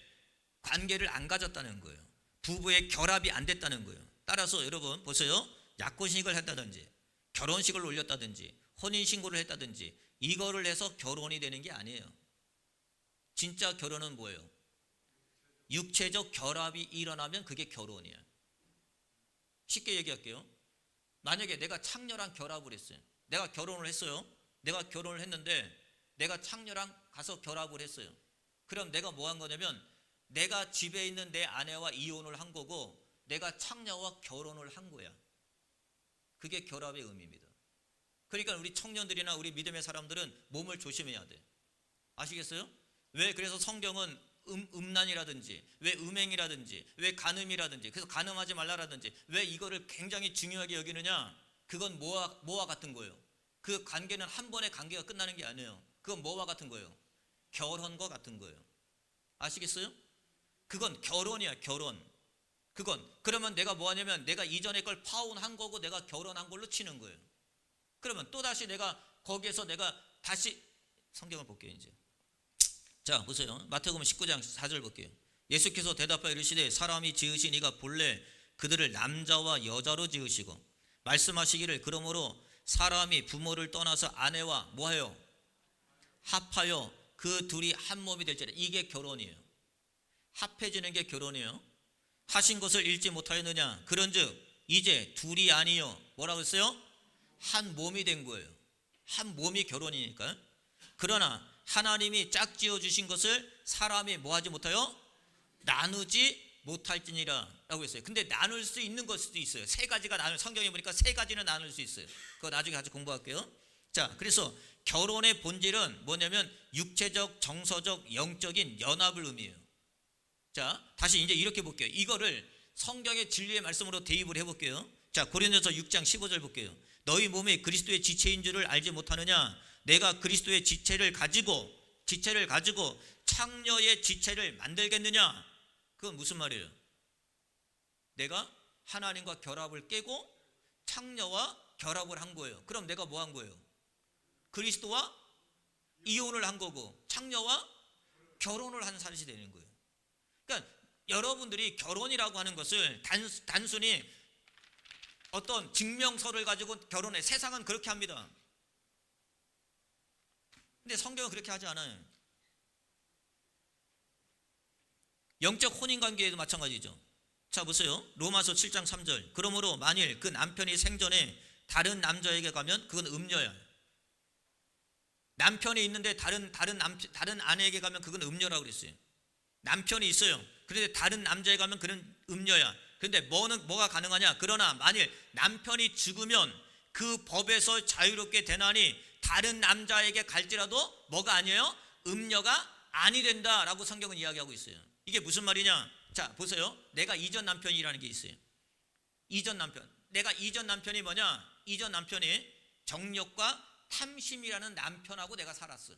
관계를 안 가졌다는 거예요. 부부의 결합이 안 됐다는 거예요. 따라서 여러분 보세요. 약혼식을 했다든지 결혼식을 올렸다든지 혼인신고를 했다든지 이거를 해서 결혼이 되는 게 아니에요. 진짜 결혼은 뭐예요? 육체적 결합이 일어나면 그게 결혼이에요. 쉽게 얘기할게요. 만약에 내가 창녀랑 결합을 했어요. 내가 결혼을 했어요. 내가 결혼을 했는데 내가 창녀랑 가서 결합을 했어요. 그럼 내가 뭐 한 거냐면 내가 집에 있는 내 아내와 이혼을 한 거고 내가 창녀와 결혼을 한 거야. 그게 결합의 의미입니다. 그러니까 우리 청년들이나 우리 믿음의 사람들은 몸을 조심해야 돼. 아시겠어요? 왜? 그래서 성경은 음란이라든지 왜 음행이라든지 왜 간음이라든지 그래서 간음하지 말라라든지 왜 이거를 굉장히 중요하게 여기느냐? 그건 뭐와 같은 거예요? 그 관계는 한 번의 관계가 끝나는 게 아니에요. 그건 뭐와 같은 거예요? 결혼과 같은 거예요. 아시겠어요? 그건 결혼이야, 결혼. 그러면 내가 뭐 하냐면 내가 이전에 걸 파혼한 거고 내가 결혼한 걸로 치는 거예요. 그러면 또다시 내가 거기에서 내가 다시 성경을 볼게요. 이제 자 보세요. 마태복음 19장 4절 볼게요. 예수께서 대답하여 이르시되 사람이 지으신 이가 본래 그들을 남자와 여자로 지으시고 말씀하시기를 그러므로 사람이 부모를 떠나서 아내와 뭐해요? 합하여 그 둘이 한 몸이 될지라. 이게 결혼이에요. 합해지는 게 결혼이에요. 하신 것을 잊지 못하였느냐? 그런즉 이제 둘이 아니요 뭐라고 했어요? 한 몸이 된 거예요. 한 몸이 결혼이니까. 그러나 하나님이 짝지어 주신 것을 사람이 뭐하지 못하여? 나누지 못할지니라 라고 했어요. 근데 나눌 수 있는 걸 수도 있어요. 세 가지가 성경에 보니까 세 가지는 나눌 수 있어요. 그거 나중에 같이 공부할게요. 자, 그래서 결혼의 본질은 뭐냐면 육체적, 정서적, 영적인 연합을 의미해요. 자, 다시 이제 이렇게 볼게요. 이거를 성경의 진리의 말씀으로 대입을 해볼게요. 자, 고린도서 6장 15절 볼게요. 너희 몸이 그리스도의 지체인 줄을 알지 못하느냐? 내가 그리스도의 지체를 가지고 창녀의 지체를 만들겠느냐? 그건 무슨 말이에요? 내가 하나님과 결합을 깨고 창녀와 결합을 한 거예요. 그럼 내가 뭐 한 거예요? 그리스도와 이혼을 한 거고 창녀와 결혼을 한 사실이 되는 거예요. 그러니까 여러분들이 결혼이라고 하는 것을 단순히 어떤 증명서를 가지고 결혼해. 세상은 그렇게 합니다. 근데 성경은 그렇게 하지 않아요. 영적 혼인관계에도 마찬가지죠. 자 보세요. 로마서 7장 3절. 그러므로 만일 그 남편이 생전에 다른 남자에게 가면 그건 음녀야. 남편이 있는데 다른 아내에게 가면 그건 음녀라고 그랬어요. 남편이 있어요. 그런데 다른 남자에 가면 그는 음녀야. 그런데 뭐가 가능하냐? 그러나 만일 남편이 죽으면 그 법에서 자유롭게 되나니 다른 남자에게 갈지라도 뭐가 아니에요? 음녀가 아니 된다라고 성경은 이야기하고 있어요. 이게 무슨 말이냐? 자 보세요. 내가 이전 남편이라는 게 있어요. 이전 남편. 내가 이전 남편이 뭐냐? 이전 남편이 정욕과 탐심이라는 남편하고 내가 살았어요.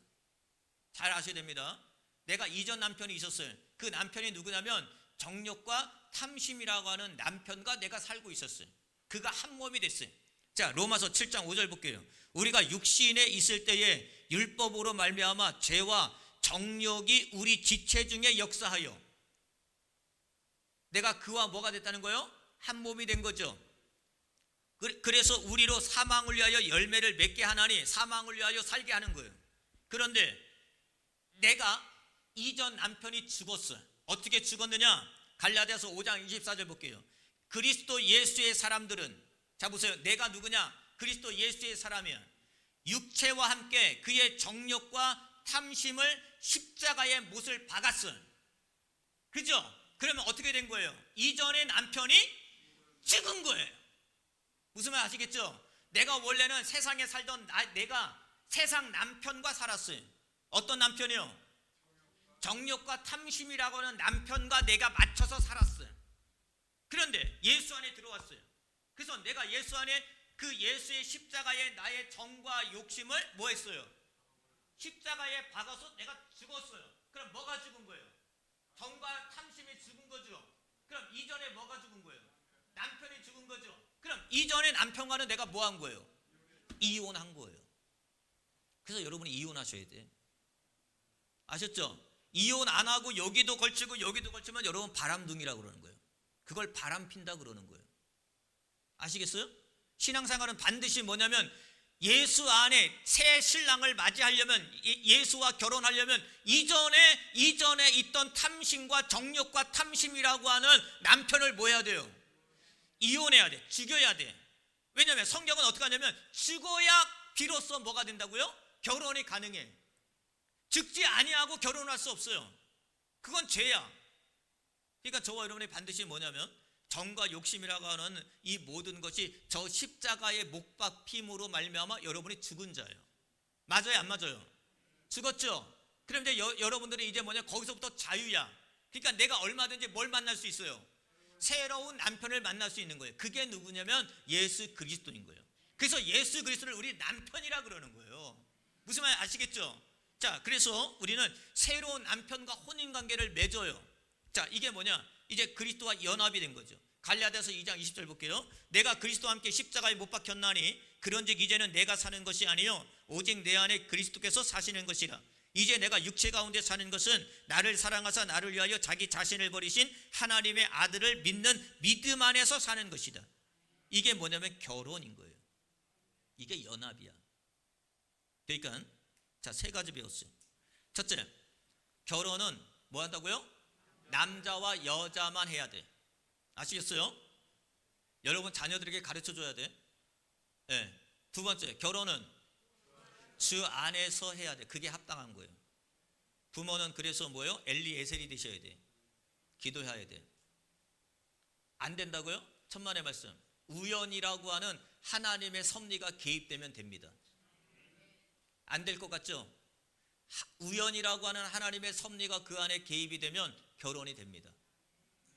잘 아셔야 됩니다. 내가 이전 남편이 있었어요. 그 남편이 누구냐면 정욕과 탐심이라고 하는 남편과 내가 살고 있었어요. 그가 한 몸이 됐어요. 자 로마서 7장 5절 볼게요. 우리가 육신에 있을 때에 율법으로 말미암아 죄와 정욕이 우리 지체 중에 역사하여 내가 그와 뭐가 됐다는 거예요? 한 몸이 된 거죠. 그래서 우리로 사망을 위하여 열매를 맺게 하나니 사망을 위하여 살게 하는 거예요. 그런데 내가 이전 남편이 죽었어요. 어떻게 죽었느냐? 갈라디아서 5장 24절 볼게요. 그리스도 예수의 사람들은, 자 보세요, 내가 누구냐? 그리스도 예수의 사람이야. 육체와 함께 그의 정욕과 탐심을 십자가에 못을 박았어요. 그죠? 그러면 어떻게 된 거예요? 이전의 남편이 죽은 거예요. 무슨 말 아시겠죠? 내가 원래는 세상에 살던 내가 세상 남편과 살았어요. 어떤 남편이요? 정욕과 탐심이라고 하는 남편과 내가 맞춰서 살았어요. 그런데 예수 안에 들어왔어요. 그래서 내가 예수 안에 그 예수의 십자가에 나의 정과 욕심을 뭐 했어요? 십자가에 박아서 내가 죽었어요. 그럼 뭐가 죽은 거예요? 정과 탐심이 죽은 거죠. 그럼 이전에 뭐가 죽은 거예요? 남편이 죽은 거죠. 그럼 이전에 남편과는 내가 뭐 한 거예요? 이혼한 거예요. 그래서 여러분이 이혼하셔야 돼. 아셨죠? 이혼 안 하고 여기도 걸치고 여기도 걸치면 여러분 바람둥이라고 그러는 거예요. 그걸 바람 핀다 그러는 거예요. 아시겠어요? 신앙생활은 반드시 뭐냐면 예수 안에 새 신랑을 맞이하려면, 예수와 결혼하려면 이전에 있던 탐심과 정욕과 탐심이라고 하는 남편을 뭐 해야 돼요? 이혼해야 돼. 죽여야 돼. 왜냐하면 성경은 어떻게 하냐면 죽어야 비로소 뭐가 된다고요? 결혼이 가능해. 죽지 아니하고 결혼할 수 없어요. 그건 죄야. 그러니까 저와 여러분이 반드시 뭐냐면 정과 욕심이라고 하는 이 모든 것이 저 십자가의 못 박힘으로 말미암아 여러분이 죽은 자예요. 맞아요, 안 맞아요? 죽었죠? 그럼 이제 여러분들이 이제 뭐냐, 거기서부터 자유야. 그러니까 내가 얼마든지 뭘 만날 수 있어요? 새로운 남편을 만날 수 있는 거예요. 그게 누구냐면 예수 그리스도인 거예요. 그래서 예수 그리스도를 우리 남편이라 그러는 거예요. 무슨 말 아시겠죠? 자, 그래서 우리는 새로운 남편과 혼인관계를 맺어요. 자, 이게 뭐냐? 이제 그리스도와 연합이 된 거죠. 갈라디아서 2장 20절 볼게요. 내가 그리스도와 함께 십자가에 못 박혔나니 그런즉 이제는 내가 사는 것이 아니요 오직 내 안에 그리스도께서 사시는 것이라. 이제 내가 육체 가운데 사는 것은 나를 사랑하사 나를 위하여 자기 자신을 버리신 하나님의 아들을 믿는 믿음 안에서 사는 것이다. 이게 뭐냐면 결혼인 거예요. 이게 연합이야. 그러니까 자, 세 가지 배웠어요. 첫째, 결혼은 뭐 한다고요? 남자와 여자만 해야 돼. 아시겠어요? 여러분 자녀들에게 가르쳐 줘야 돼. 네. 두 번째, 결혼은 주 안에서 해야 돼. 그게 합당한 거예요. 부모는 그래서 뭐예요? 엘리에셀이 되셔야 돼. 기도해야 돼. 안 된다고요? 천만의 말씀. 우연이라고 하는 하나님의 섭리가 개입되면 됩니다. 안 될 것 같죠? 우연이라고 하는 하나님의 섭리가 그 안에 개입이 되면 결혼이 됩니다.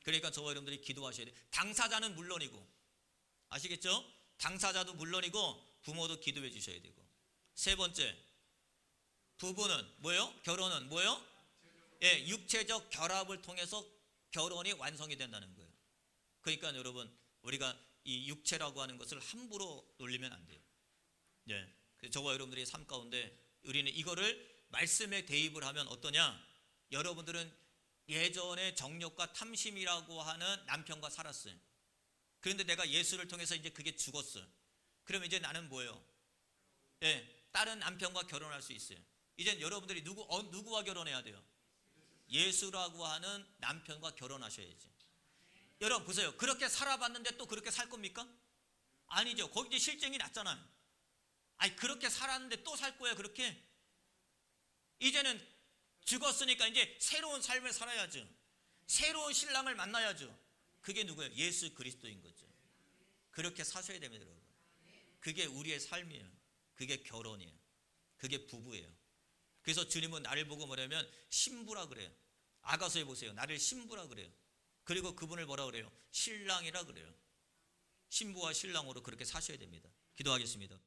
그러니까 저와 여러분들이 기도하셔야 돼요. 당사자는 물론이고, 아시겠죠? 당사자도 물론이고 부모도 기도해 주셔야 되고. 세 번째, 부부는 뭐예요? 결혼은 뭐예요? 예, 육체적 결합을 통해서 결혼이 완성이 된다는 거예요. 그러니까 여러분, 우리가 이 육체라고 하는 것을 함부로 놀리면 안 돼요. 예, 저와 여러분들의 삶 가운데 우리는 이거를 말씀에 대입을 하면 어떠냐? 여러분들은 예전에 정욕과 탐심이라고 하는 남편과 살았어요. 그런데 내가 예수를 통해서 이제 그게 죽었어요. 그러면 이제 나는 뭐예요? 예, 다른 남편과 결혼할 수 있어요. 이제 여러분들이 누구와 결혼해야 돼요? 예수라고 하는 남편과 결혼하셔야지. 여러분 보세요. 그렇게 살아봤는데 또 그렇게 살 겁니까? 아니죠. 거기 이제 실증이 났잖아요. 아니, 그렇게 살았는데 또 살 거예요, 그렇게? 이제는 죽었으니까 이제 새로운 삶을 살아야죠. 새로운 신랑을 만나야죠. 그게 누구예요? 예수 그리스도인 거죠. 그렇게 사셔야 됩니다, 여러분. 그게 우리의 삶이에요. 그게 결혼이에요. 그게 부부예요. 그래서 주님은 나를 보고 뭐냐면 신부라 그래요. 아가서에 보세요. 나를 신부라 그래요. 그리고 그분을 뭐라 그래요? 신랑이라 그래요. 신부와 신랑으로 그렇게 사셔야 됩니다. 기도하겠습니다.